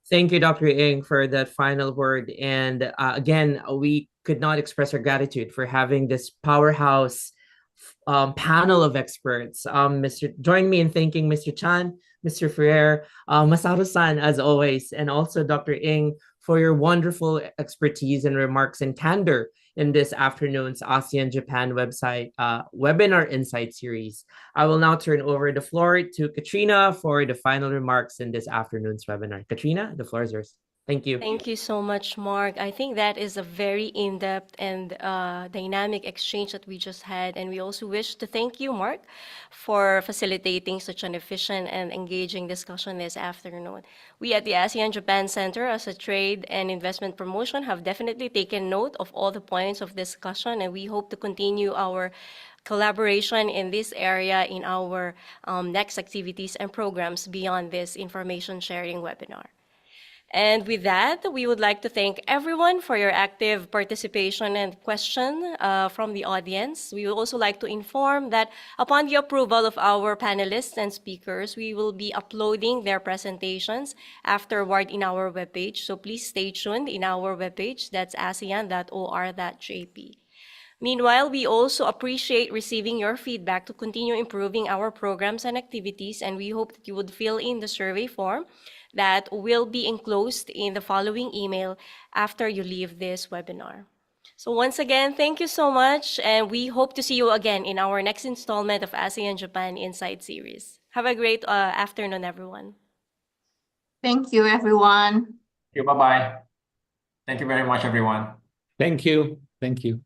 Thank you, Dr. Ng, for that final word. And again, we could not express our gratitude for having this powerhouse panel of experts. Join me in thanking Mr. Chan, Mr. Ferrer, Masaru-san, as always, and also Dr. Ng for your wonderful expertise and remarks and candor in this afternoon's ASEAN-Japan website webinar insight series. I will now turn over the floor to Katrina for the final remarks in this afternoon's webinar. Katrina, the floor is yours. Thank you. Thank you so much, Mark. I think that is a very in-depth and dynamic exchange that we just had. And we also wish to thank you, Mark, for facilitating such an efficient and engaging discussion this afternoon. We at the ASEAN-Japan Center as a Trade and Investment Promotion have definitely taken note of all the points of discussion, and we hope to continue our collaboration in this area in our next activities and programs beyond this information sharing webinar. And with that, we would like to thank everyone for your active participation and question from the audience. We would also like to inform that upon the approval of our panelists and speakers, we will be uploading their presentations afterward in our webpage. So please stay tuned in our webpage, that's asean.or.jp. Meanwhile, we also appreciate receiving your feedback to continue improving our programs and activities, and we hope that you would fill in the survey form that will be enclosed in the following email after you leave this webinar. So once again, thank you so much, and we hope to see you again in our next installment of ASEAN-Japan Inside series. Have a great afternoon, everyone. Thank you, everyone. Bye-bye. Thank you very much, everyone. Thank you. Thank you.